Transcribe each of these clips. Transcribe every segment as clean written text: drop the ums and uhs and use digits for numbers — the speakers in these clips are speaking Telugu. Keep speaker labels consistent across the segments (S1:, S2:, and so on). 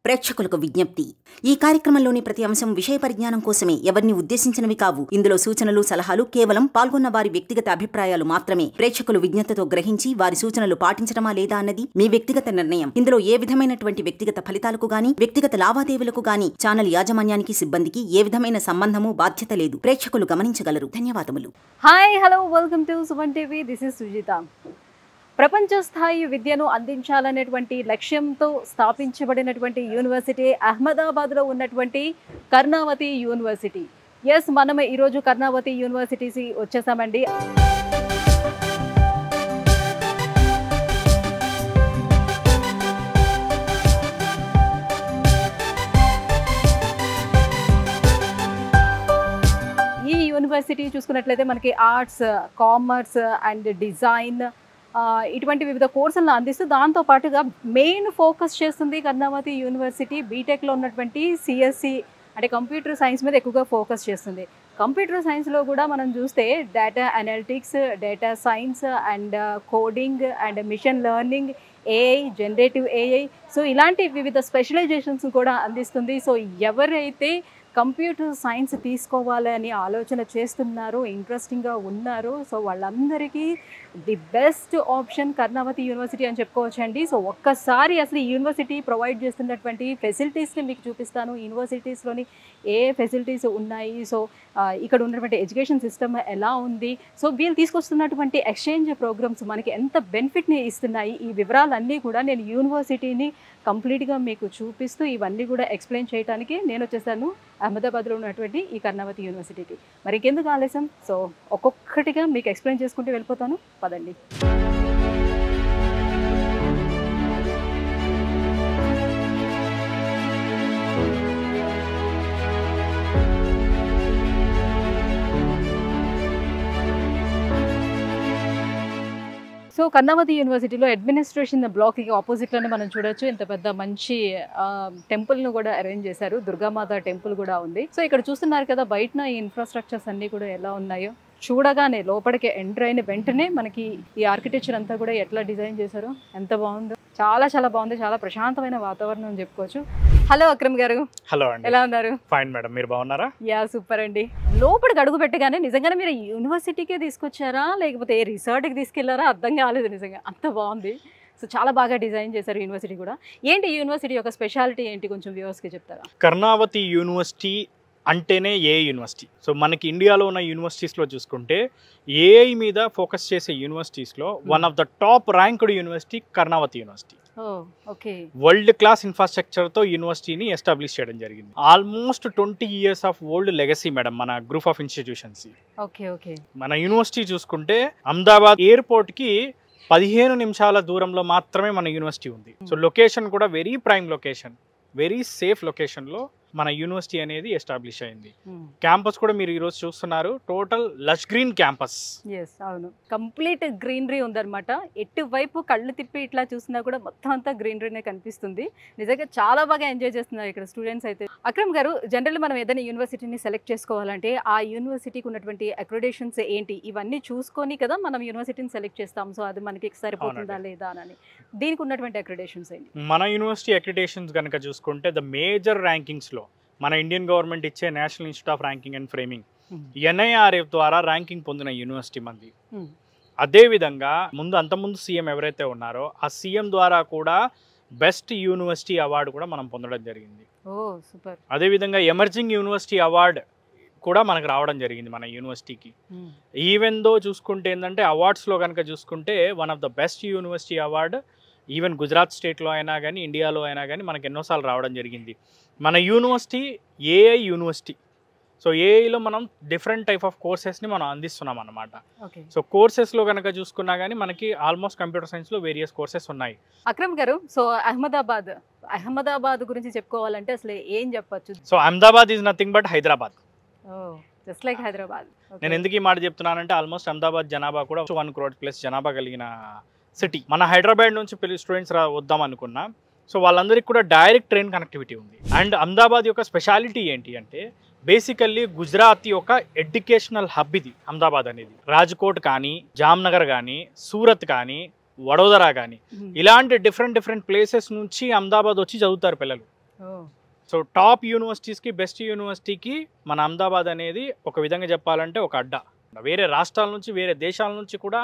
S1: ప్రేక్షకులకు విజ్ఞప్తి. ఈ కార్యక్రమంలోని ప్రతి అంశం విషయ పరిజ్ఞానం కోసమే, ఎవరిని ఉద్దేశించినవి కావు. ఇందులో సూచనలు, సలహాలు కేవలం పాల్గొన్న వారి వ్యక్తిగత అభిప్రాయాలు మాత్రమే. ప్రేక్షకులు విజ్ఞతతో గ్రహించి వారి సూచనలు పాటించడమా లేదా అన్నది మీ వ్యక్తిగత నిర్ణయం. ఇందులో ఏ విధమైనటువంటి వ్యక్తిగత ఫలితాలకు గాని, వ్యక్తిగత లావాదేవీలకు గాని ఛానల్ యాజమాన్యానికి, సిబ్బందికి ఏ విధమైన సంబంధము, బాధ్యత లేదు. ప్రేక్షకులు గమనించగలరు. ధన్యవాదములు.
S2: Hi, hello, welcome to Suman TV. This is Sujitha. ప్రపంచ స్థాయి విద్యను అందించాలనేటువంటి లక్ష్యంతో స్థాపించబడినటువంటి యూనివర్సిటీ అహ్మదాబాద్లో ఉన్నటువంటి కర్ణావతి యూనివర్సిటీ. ఎస్, మనం ఈరోజు కర్ణావతి యూనివర్సిటీకి వచ్చేసామండి. ఈ యూనివర్సిటీ చూసుకున్నట్లయితే మనకి ఆర్ట్స్, కామర్స్ అండ్ డిజైన్ ఇటువంటి వివిధ కోర్సులను అందిస్తూ దాంతో పాటుగా మెయిన్ ఫోకస్ చేస్తుంది కర్ణావతి యూనివర్సిటీ బీటెక్లో ఉన్నటువంటి సిఎస్సి అంటే కంప్యూటర్ సైన్స్ మీద ఎక్కువగా ఫోకస్ చేస్తుంది. కంప్యూటర్ సైన్స్లో కూడా మనం చూస్తే data analytics, data science and coding and machine learning, AI, generative AI, so ఇలాంటి వివిధ స్పెషలైజేషన్స్ కూడా అందిస్తుంది. సో ఎవరైతే కంప్యూటర్ సైన్స్ తీసుకోవాలని ఆలోచన చేస్తున్నారో, ఇంట్రెస్టింగ్గా ఉన్నారో, సో వాళ్ళందరికీ the best option Karnavati university అని చెప్పుకోవచ్చండి. సో ఒక్కసారి అసలు ఈ యూనివర్సిటీ ప్రొవైడ్ చేస్తున్నటువంటి ఫెసిలిటీస్ని మీకు చూపిస్తాను. యూనివర్సిటీస్లోని ఏ ఫెసిలిటీస్ ఉన్నాయి, సో ఇక్కడ ఉన్నటువంటి ఎడ్యుకేషన్ సిస్టమ్ ఎలా ఉంది, సో వీళ్ళు తీసుకొస్తున్నటువంటి ఎక్స్చేంజ్ ప్రోగ్రామ్స్ మనకి ఎంత బెనిఫిట్ని ఇస్తున్నాయి, ఈ వివరాలన్నీ కూడా నేను యూనివర్సిటీని కంప్లీట్గా మీకు చూపిస్తూ ఇవన్నీ కూడా ఎక్స్ప్లెయిన్ చేయడానికి నేను వచ్చేసాను అహ్మదాబాద్లో ఉన్నటువంటి ఈ కర్ణావతి యూనివర్సిటీకి. మరి ఇంకెందుకు ఆలస్యం, సో ఒక్కొక్కటిగా మీకు ఎక్స్ప్లెయిన్ చేసుకుంటూ వెళ్ళిపోతాను. పదండి. సో కర్ణావతి యూనివర్సిటీలో అడ్మినిస్ట్రేషన్ బ్లాక్కి ఆపోజిట్లోనే మనం చూడొచ్చు. ఇంత పెద్ద మంచి టెంపుల్ను కూడా అరేంజ్ చేశారు. దుర్గామాత టెంపుల్ కూడా ఉంది. సో ఇక్కడ చూస్తున్నారు కదా బయటన ఈ ఇన్ఫ్రాస్ట్రక్చర్స్ అన్నీ కూడా ఎలా ఉన్నాయో. చూడగానే లోపలికి ఎంటర్ అయిన వెంటనే మనకి ఈ ఆర్కిటెక్చర్ అంతా కూడా ఎట్లా డిజైన్ చేశారో ఎంత బాగుందో. చాలా చాలా బాగుంది. చాలా ప్రశాంతమైన వాతావరణం అని చెప్పుకోవచ్చు. హలో అక్రమ్ గారు.
S3: హలో అండి.
S2: ఎలా ఉన్నారు?
S3: ఫైన్ మేడం, మీరు బాగున్నారా?
S2: యా, సూపర్ అండి. లోపలికి అడుగు పెట్టగానే నిజంగానే మీరు యూనివర్సిటీకే తీసుకొచ్చారా లేకపోతే ఏ రిసార్ట్కి తీసుకెళ్లారా అర్థం కాలేదు. నిజంగా అంత బాగుంది. సో చాలా బాగా డిజైన్ చేశారు యూనివర్సిటీ కూడా. ఏంటి ఈ యూనివర్సిటీ యొక్క స్పెషాలిటీ ఏంటి, కొంచెం వ్యూవర్స్కి చెప్తారా?
S3: కర్ణావతి యూనివర్సిటీ అంటేనే ఏఐ యూనివర్సిటీ. సో మనకి ఇండియాలో ఉన్న యూనివర్సిటీస్లో చూసుకుంటే ఏఐ మీద ఫోకస్ చేసే యూనివర్సిటీస్లో one of the top ranked university Karnavati university. World class ఇన్ఫ్రాస్ట్రక్చర్తో యూనివర్సిటీని ఎస్టాబ్లిష్ చేయడం జరిగింది. Almost 20 years of old legacy madam మన గ్రూప్ ఆఫ్ ఇన్స్టిట్యూషన్స్. మన యూనివర్సిటీ చూసుకుంటే అహ్మదాబాద్ ఎయిర్పోర్ట్కి 15 నిమిషాల దూరంలో మాత్రమే మన యూనివర్సిటీ ఉంది. సో లొకేషన్ కూడా very prime location, very safe లొకేషన్లో మన యూనివర్సిటీ అనేది ఎస్టాబ్లిష్ అయింది. క్యాంపస్ కూడా మీరు ఈరోజు చూస్తున్నారు, టోటల్ లష్ గ్రీన్ క్యాంపస్.
S2: అవును, కంప్లీట్ గ్రీనరీ ఉందన్నమాట. ఎటువైపు కళ్ళు తిప్పి ఇట్లా చూసినా కూడా మొత్తం అంతా గ్రీనరీనే కనిపిస్తుంది. నిజంగా చాలా బాగా ఎంజాయ్ చేస్తున్నారు ఇక్కడ స్టూడెంట్స్ అయితే. అక్రమ్ గారు, జనరల్ మనం ఏదైనా యూనివర్సిటీని సెలెక్ట్ చేసుకోవాలంటే ఆ యూనివర్సిటీకి ఉన్నటువంటి అక్రిడేషన్స్ ఏంటి, ఇవన్నీ చూసుకొని కదా మనం యూనివర్సిటీని సెలెక్ట్ చేస్తాం. సో అది మనకి సరిపోతుందా లేదా అని, దీనికి ఉన్నటువంటి అక్రిడేషన్స్ ఏంటి?
S3: మన యూనివర్సిటీ అక్రిడేషన్స్ కనుక చూసుకుంటే ద మేజర్ ర్యాంకింగ్స్లో మన ఇండియన్ గవర్నమెంట్ ఇచ్చే national institute of ranking and framing NIRF ద్వారా ర్యాంకింగ్ పొందిన యూనివర్సిటీ మంది. అదేవిధంగా అంతకుముందు సీఎం ఎవరైతే ఉన్నారో ఆ సీఎం ద్వారా కూడా బెస్ట్ యూనివర్సిటీ అవార్డు కూడా మనం పొందడం జరిగింది. అదేవిధంగా ఎమర్జింగ్ యూనివర్సిటీ అవార్డు కూడా మనకు రావడం జరిగింది మన యూనివర్సిటీకి. ఈవెన్ దో చూసుకుంటే ఏంటంటే అవార్డ్స్లో కనుక చూసుకుంటే one of the best university award even Gujarat స్టేట్లో అయినా కానీ, ఇండియాలో అయినా కానీ మనకు ఎన్నోసార్లు రావడం జరిగింది. మన యూనివర్సిటీ ఏఐ యూనివర్సిటీ. సో ఏఐలో మనం డిఫరెంట్ టైప్ ఆఫ్ కోర్సెస్ని మనం అందిస్తున్నాం అన్నమాట. సో కోర్సెస్లో కనుక చూసుకున్నా కానీ మనకి ఆల్మోస్ట్ కంప్యూటర్ సైన్స్లో వేరియస్ కోర్సెస్ ఉన్నాయి.
S2: అక్రమ్ గారు, సో అహ్మదాబాద్ గురించి చెప్పుకోవాలంటే అసలు ఏం చెప్పచ్చు?
S3: So Ahmedabad is nothing but Hyderabad.
S2: Just like Hyderabad.
S3: నేను ఎందుకు ఈ మాట చెప్తున్నానంటే ఆల్మోస్ట్ అహ్మదాబాద్ జనాభా కూడా 1 crore ప్లస్ జనాభా కలిగిన సిటీ. మన హైదరాబాద్ నుంచి స్టూడెంట్స్ వద్దాం అనుకున్నా, సో వాళ్ళందరికీ కూడా డైరెక్ట్ ట్రైన్ కనెక్టివిటీ ఉంది. అండ్ అహ్మదాబాద్ యొక్క స్పెషాలిటీ ఏంటి అంటే బేసికల్లీ గుజరాత్ యొక్క ఎడ్యుకేషనల్ హబ్ ఇది అహ్మదాబాద్ అనేది. రాజ్కోట్ కానీ, జామ్నగర్ కానీ, సూరత్ కానీ, వడోదరా కానీ ఇలాంటి డిఫరెంట్ ప్లేసెస్ నుంచి అహ్మదాబాద్ వచ్చి చదువుతారు పిల్లలు. సో టాప్ యూనివర్సిటీస్కి బెస్ట్ యూనివర్సిటీకి మన అహ్మదాబాద్ అనేది ఒక విధంగా చెప్పాలంటే ఒక అడ్డా. వేరే రాష్ట్రాల నుంచి వేరే దేశాల నుంచి కూడా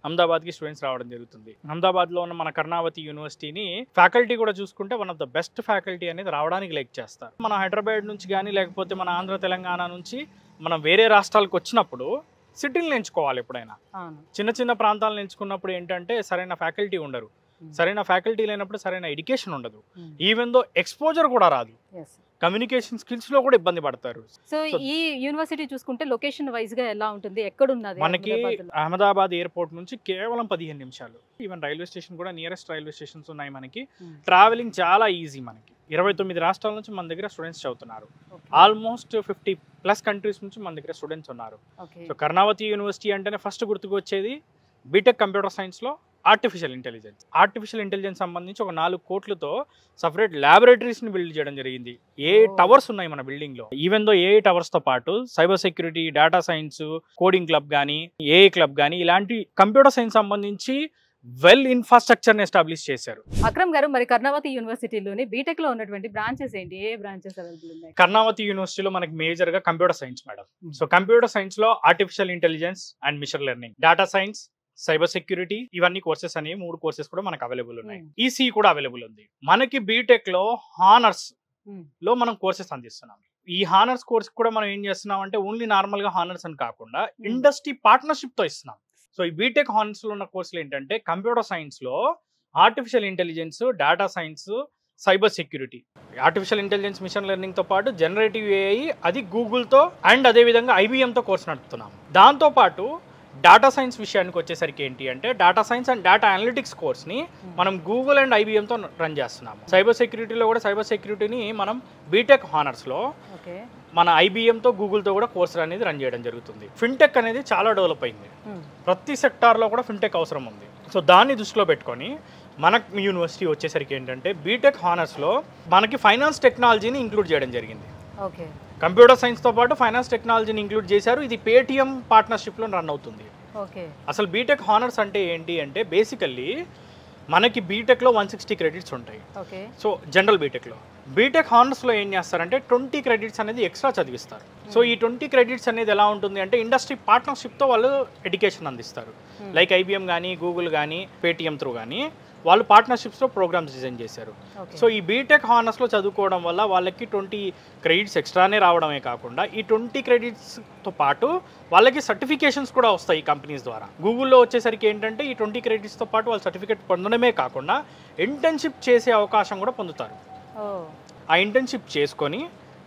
S3: అహ్మదాబాద్కి స్టూడెంట్స్ రావడం జరుగుతుంది. అహ్మదాబాద్లో ఉన్న మన కర్ణావతి యూనివర్సిటీని ఫ్యాకల్టీ కూడా చూసుకుంటే one of the best faculty అనేది రావడానికి లైక్ చేస్తారు. మన హైదరాబాద్ నుంచి కానీ లేకపోతే మన ఆంధ్ర తెలంగాణ నుంచి మనం వేరే రాష్ట్రాలకు వచ్చినప్పుడు సిటీలను ఎంచుకోవాలి. ఎప్పుడైనా చిన్న చిన్న ప్రాంతాలను ఎంచుకున్నప్పుడు ఏంటంటే సరైన ఫ్యాకల్టీ ఉండరు, సరైన ఫ్యాకల్టీ లేనప్పుడు సరైన ఎడ్యుకేషన్ ఉండదు, ఈవెన్ దో ఎక్స్పోజర్ కూడా రాదు, కమ్యూనికేషన్ స్కిల్స్ లో కూడా ఇబ్బంది పడతారు.
S2: సో ఈ యూనివర్సిటీ చూసుకుంటే లొకేషన్ వైజ్ గా ఎలా ఉంటుంది, ఎక్కడ ఉన్నది?
S3: మనకి అహ్మదాబాద్ ఎయిర్పోర్ట్ నుంచి కేవలం 15 నిమిషాలు. ఈవెన్ రైల్వే స్టేషన్ కూడా నియరెస్ట్ రైల్వే స్టేషన్స్ ఉన్నాయి మనకి. ట్రావెలింగ్ చాలా ఈజీ. మనకి 29 రాష్ట్రాల నుంచి మన దగ్గర స్టూడెంట్స్ చదువుతున్నారు. ఆల్మోస్ట్ 50+ కంట్రీస్ నుంచి మన దగ్గర స్టూడెంట్స్ ఉన్నారు. సో కర్ణావతి యూనివర్సిటీ అంటేనే ఫస్ట్ గుర్తుకు వచ్చేది బీటెక్ కంప్యూటర్ సైన్స్ లో ఆర్టిఫిషియల్ ఇంటెలిజెన్స్ సంబంధించి ఒక 4 కోట్లతో సపరేట్ ల్యాబొరేటరీస్ ని బిల్డ్ చేయడం జరిగింది. ఏ టవర్స్ ఉన్నాయి మన బిల్డింగ్ లో. ఈవెన్ దో ఏ టవర్స్ తో పాటు cyber security, data science, coding club కానీ, ఏఐ క్లబ్ కానీ ఇలాంటి కంప్యూటర్ సైన్స్ సంబంధించి వెల్ ఇన్ఫ్రాస్ట్రక్చర్ ని ఎస్టాబ్లిష్ చేశారు.
S2: అక్రమ్ గారు, మరి కర్ణావతి యూనివర్సిటీలోని బీటెక్ లో ఉన్నటువంటి బ్రాంచెస్ ఏంటి? ఏ బ్రాంచెస్ అవైలబుల్ ఉన్నాయి?
S3: కర్ణావతి యూనివర్సిటీలో మనకి మేజర్ గా computer science madam. So computer science లో artificial intelligence and machine learning, data science, cyber security, ఇవన్నీ కోర్సెస్ అనేవి 3 కోర్సెస్ కూడా మనకు అవైలబుల్ ఉన్నాయి. ఈసీ కూడా అవైలబుల్ ఉంది. మనకి బీటెక్ లో హానర్స్ లో మనం కోర్సెస్ అందిస్తున్నాం. ఈ హానర్స్ కోర్స్ కూడా మనం ఏం చేస్తున్నాం అంటే ఓన్లీ నార్మల్ గా హానర్స్ అని కాకుండా ఇండస్ట్రీ పార్ట్నర్షిప్ తో ఇస్తున్నాం. సో ఈ బీటెక్ హానర్స్ లో ఉన్న కోర్సులు ఏంటంటే కంప్యూటర్ సైన్స్ లో artificial intelligence, data science, cyber security, artificial intelligence, machine learning తో పాటు జనరేటివ్ ఏఐ, అది గూగుల్ తో అండ్ అదే విధంగా IBM తో కోర్స్ నడుపుతున్నాం. దాంతో పాటు డేటా సైన్స్ విషయానికి వచ్చేసరికి ఏంటి అంటే data science and data analytics కోర్స్ని మనం గూగుల్ అండ్ IBMతో రన్ చేస్తున్నాము. సైబర్ సెక్యూరిటీలో కూడా సైబర్ సెక్యూరిటీని మనం బీటెక్ హానర్స్లో మన IBMతో గూగుల్తో కూడా కోర్స్ అనేది రన్ చేయడం జరుగుతుంది. ఫిన్టెక్ అనేది చాలా డెవలప్ అయింది. ప్రతి సెక్టార్లో కూడా ఫిన్టెక్ అవసరం ఉంది. సో దాన్ని దృష్టిలో పెట్టుకొని మన యూనివర్సిటీ వచ్చేసరికి ఏంటంటే బీటెక్ హానర్స్లో మనకి ఫైనాన్స్ టెక్నాలజీని ఇంక్లూడ్ చేయడం జరిగింది. కంప్యూటర్ సైన్స్ తో పాటు ఫైనాన్స్ టెక్నాలజీని ఇంక్లూడ్ చేశారు. ఇది పేటిఎం పార్ట్నర్షిప్ లో రన్ అవుతుంది. అసలు బీటెక్ హానర్స్ అంటే ఏంటి అంటే బేసికల్లీ మనకి బీటెక్ లో 160 క్రెడిట్స్ ఉంటాయి. సో జనరల్ బీటెక్ హానర్స్ లో ఏం చేస్తారంటే 20 క్రెడిట్స్ అనేది ఎక్స్ట్రా చదివిస్తారు. సో ఈ 20 క్రెడిట్స్ అనేది ఎలా ఉంటుంది అంటే ఇండస్ట్రీ పార్ట్నర్షిప్ తో వాళ్ళు ఎడ్యుకేషన్ అందిస్తారు. లైక్ IBM కానీ, గూగుల్ కానీ, పేటిఎం త్రూ కానీ వాళ్ళు పార్ట్నర్షిప్స్లో ప్రోగ్రామ్స్ డిజైన్ చేశారు. సో ఈ బీటెక్ హానర్స్లో చదువుకోవడం వల్ల వాళ్ళకి 20 క్రెడిట్స్ ఎక్స్ట్రానే రావడమే కాకుండా ఈ 20 క్రెడిట్స్తో పాటు వాళ్ళకి సర్టిఫికేషన్స్ కూడా వస్తాయి కంపెనీస్ ద్వారా. గూగుల్లో వచ్చేసరికి ఏంటంటే ఈ 20 క్రెడిట్స్తో పాటు వాళ్ళు సర్టిఫికేట్ పొందడమే కాకుండా ఇంటర్న్షిప్ చేసే అవకాశం కూడా పొందుతారు. ఆ ఇంటర్న్షిప్ చేసుకొని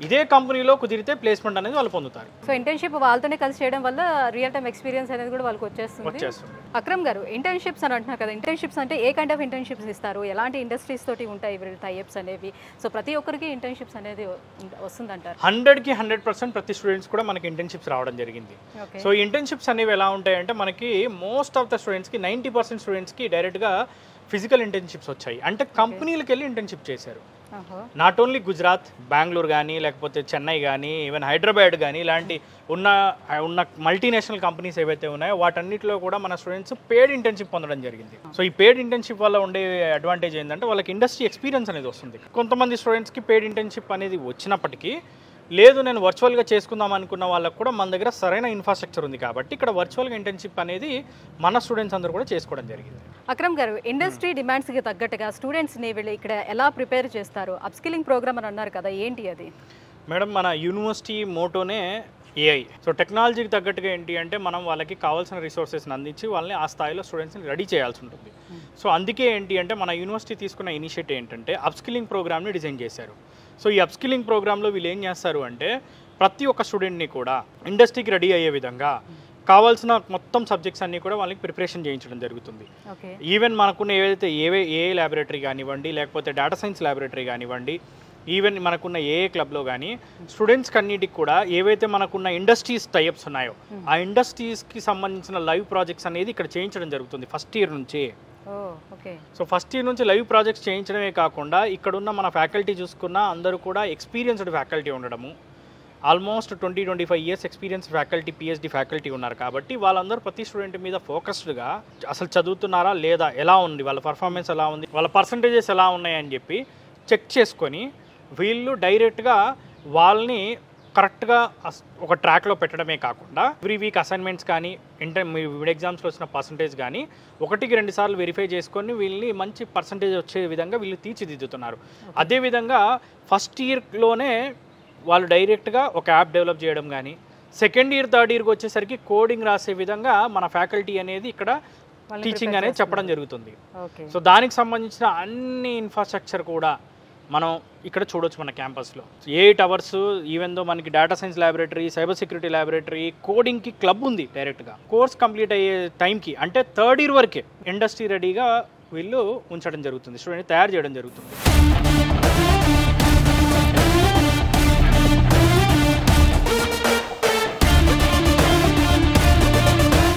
S3: ఇదే కంపెనీలో కుదిరితే ప్లేస్మెంట్ అనేది వాళ్ళు పొందుతారు.
S2: సో ఇంటర్న్షిప్ వాళ్ళతోనే కలిసి చేయడం వల్ల రియల్ టైమ్ ఎక్స్పీరియన్స్ అనేది కూడా వాళ్ళకి వచ్చేస్తుంది. అక్రమ్ గారు, ఇంటర్న్షిప్స్ అని అంటున్నారు కదా, ఇంటర్న్షిప్స్ అంటే ఏ కైండ్ ఆఫ్ ఇంటర్న్షిప్స్ ఇస్తారు, ఎలాంటి ఇండస్ట్రీస్ తోటి ఉంటాయి వీళ్ళు టైప్స్ అనేవి? సో ప్రతి ఒక్కరికి ఇంటర్న్షిప్స్ అనేది వస్తుందంటారు?
S3: 100కి 100% ప్రతి స్టూడెంట్స్ కూడా మనకి ఇంటర్న్షిప్స్ రావడం జరిగింది. సో ఇంటర్న్షిప్స్ అనేవి ఎలా ఉంటాయంటే మనకి మోస్ట్ ఆఫ్ ద స్టూడెంట్స్కి 90% స్టూడెంట్స్కి డైరెక్ట్గా ఫిజికల్ ఇంటర్న్షిప్స్ వచ్చాయి. అంటే కంపెనీలకు వెళ్ళి ఇంటర్న్షిప్ చేశారు. నాట్ ఓన్లీ గుజరాత్, బెంగళూరు కానీ, లేకపోతే చెన్నై కానీ, ఈవెన్ హైదరాబాద్ కానీ, ఇలాంటి ఉన్న మల్టీనేషనల్ కంపెనీస్ ఏవైతే ఉన్నాయో వాటన్నిటిలో కూడా మన స్టూడెంట్స్ పేడ్ ఇంటర్న్షిప్ పొందడం జరిగింది. సో ఈ పేడ్ ఇంటర్న్షిప్ వల్ల ఉండే అడ్వాంటేజ్ ఏంటంటే వాళ్ళకి ఇండస్ట్రీ ఎక్స్పీరియన్స్ అనేది వస్తుంది. కొంతమంది స్టూడెంట్స్కి పేడ్ ఇంటర్న్షిప్ అనేది వచ్చినప్పటికీ లేదు నేను వర్చువల్గా చేసుకుందాం అనుకున్న వాళ్ళకు కూడా మన దగ్గర సరైన ఇన్ఫ్రాస్ట్రక్చర్ ఉంది కాబట్టి ఇక్కడ వర్చువల్గా ఇంటర్న్షిప్ అనేది మన స్టూడెంట్స్ అందరూ కూడా చేసుకోవడం జరిగింది.
S2: అక్రమ్ గారు, ఇండస్ట్రీ డిమాండ్స్కి తగ్గట్టుగా స్టూడెంట్స్ని వీళ్ళు ఇక్కడ ఎలా ప్రిపేర్ చేస్తారు? అప్స్కిల్లింగ్ ప్రోగ్రామ్ అని అన్నారు కదా, ఏంటి అది?
S3: మేడం, మన యూనివర్సిటీ మోటోనే AI. సో టెక్నాలజీకి తగ్గట్టుగా ఏంటి అంటే మనం వాళ్ళకి కావాల్సిన రిసోర్సెస్ని అందించి వాళ్ళని ఆ స్థాయిలో స్టూడెంట్స్ని రెడీ చేయాల్సి ఉంటుంది. సో అందుకే ఏంటి అంటే మన యూనివర్సిటీ తీసుకున్న ఇనిషియేటివ్ ఏంటంటే అప్స్కిల్లింగ్ ప్రోగ్రామ్ని డిజైన్ చేశారు. సో ఈ అప్స్కిల్లింగ్ ప్రోగ్రాంలో వీళ్ళు ఏం చేస్తారు అంటే ప్రతి ఒక్క స్టూడెంట్ని కూడా ఇండస్ట్రీకి రెడీ అయ్యే విధంగా కావాల్సిన మొత్తం సబ్జెక్ట్స్ అన్నీ కూడా వాళ్ళకి ప్రిపరేషన్ చేయించడం జరుగుతుంది. ఈవెన్ మనకున్న ఏవైతే ఏఐ ల్యాబొరేటరీ కానివ్వండి, లేకపోతే డేటా సైన్స్ ల్యాబొరేటరీ కానివ్వండి, ఈవెన్ మనకున్న ఏఏ క్లబ్లో కానీ స్టూడెంట్స్కి అన్నిటికి కూడా ఏవైతే మనకున్న ఇండస్ట్రీస్ టైప్స్ ఉన్నాయో ఆ ఇండస్ట్రీస్కి సంబంధించిన లైవ్ ప్రాజెక్ట్స్ అనేది ఇక్కడ చేయించడం జరుగుతుంది ఫస్ట్ ఇయర్ నుంచి. సో ఫస్ట్ ఇయర్ నుంచి లైవ్ ప్రాజెక్ట్స్ చేయించడమే కాకుండా ఇక్కడున్న మన ఫ్యాకల్టీ చూసుకున్న అందరూ కూడా ఎక్స్పీరియన్స్డ్ ఫ్యాకల్టీ ఉండడము, almost 20-25 years experience faculty, PhD faculty ఉన్నారు కాబట్టి వాళ్ళందరూ ప్రతి స్టూడెంట్ మీద ఫోకస్డ్గా అసలు చదువుతున్నారా లేదా, ఎలా ఉంది వాళ్ళ పర్ఫార్మెన్స్, ఎలా ఉంది వాళ్ళ పర్సంటేజెస్ ఎలా ఉన్నాయని చెప్పి చెక్ చేసుకొని వీళ్ళు డైరెక్ట్గా వాళ్ళని కరెక్ట్గా ఒక ట్రాక్లో పెట్టడమే కాకుండా ఎవ్రీ వీక్ అసైన్మెంట్స్ కానీ మిడ్ ఎగ్జామ్స్లో వచ్చిన పర్సంటేజ్ కానీ 1-2 సార్లు వెరిఫై చేసుకొని వీళ్ళని మంచి పర్సంటేజ్ వచ్చే విధంగా వీళ్ళు తీర్చిదిద్దుతున్నారు. అదేవిధంగా ఫస్ట్ ఇయర్లోనే వాళ్ళు డైరెక్ట్గా ఒక యాప్ డెవలప్ చేయడం కానీ, సెకండ్ ఇయర్ థర్డ్ ఇయర్కి వచ్చేసరికి కోడింగ్ రాసే విధంగా మన ఫ్యాకల్టీ అనేది ఇక్కడ టీచింగ్ అనేది చెప్పడం జరుగుతుంది. సో దానికి సంబంధించిన అన్ని ఇన్ఫ్రాస్ట్రక్చర్ కూడా మనం ఇక్కడ చూడొచ్చు మన క్యాంపస్లో. 8 hours ఈవెన్ దో మనకి data science laboratory, cyber security laboratory, కోడింగ్కి క్లబ్ ఉంది. డైరెక్ట్గా కోర్స్ కంప్లీట్ అయ్యే టైంకి అంటే థర్డ్ ఇయర్ వరకే ఇండస్ట్రీ రెడీగా వీళ్ళు ఉంచడం జరుగుతుంది, స్టూడెంట్ తయారు చేయడం జరుగుతుంది.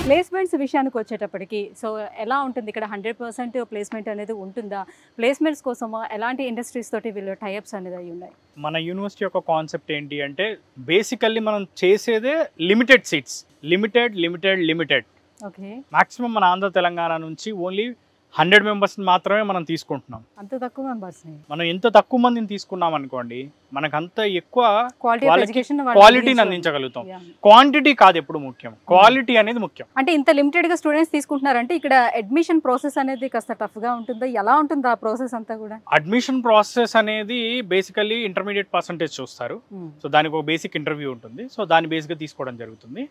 S2: ప్లేస్మెంట్స్ విషయానికి వచ్చేటప్పటికి సో ఎలా ఉంటుంది ఇక్కడ? 100% ప్లేస్మెంట్ అనేది ఉంటుందా? ప్లేస్మెంట్స్ కోసం ఎలాంటి ఇండస్ట్రీస్ తోటి వీళ్ళు టైఅప్స్ అనేది అయి ఉన్నాయి?
S3: మన యూనివర్సిటీ యొక్క కాన్సెప్ట్ ఏంటి అంటే బేసికల్లీ మనం చేసేదే limited seats, limited.
S2: Okay.
S3: Maximum మన ఆంధ్ర తెలంగాణ నుంచి ఓన్లీ 100 members మాత్రమే మనం తీసుకుంటున్నాం.
S2: అంత తక్కువ మెంబర్స్
S3: మనం ఎంత తక్కువ మందిని తీసుకున్నాం అనుకోండి, మనకు అంత ఎక్కువ
S2: క్వాలిటీని
S3: క్వాలిటీని అందించగలుగుతాం. క్వాంటిటీ కాదు ఎప్పుడు ముఖ్యం, క్వాలిటీ అనేది ముఖ్యం.
S2: అంటే ఇంత లిమిటెడ్ గా స్టూడెంట్స్ తీసుకుంటున్నారంటే ఇక్కడ అడ్మిషన్ ప్రాసెస్ అనేది కాస్త టఫ్ గా ఉంటుందా? ఎలా ఉంటుంది ఆ ప్రాసెస్ అంతా కూడా?
S3: అడ్మిషన్ ప్రాసెస్ అనేది బేసికల్లీ ఇంటర్మీడియట్ పర్సంటేజ్ చూస్తారు. సో దానికి ఒక బేసిక్ ఇంటర్వ్యూ ఉంటుంది. సో దాని బేస్గా తీసుకోవడం జరుగుతుంది.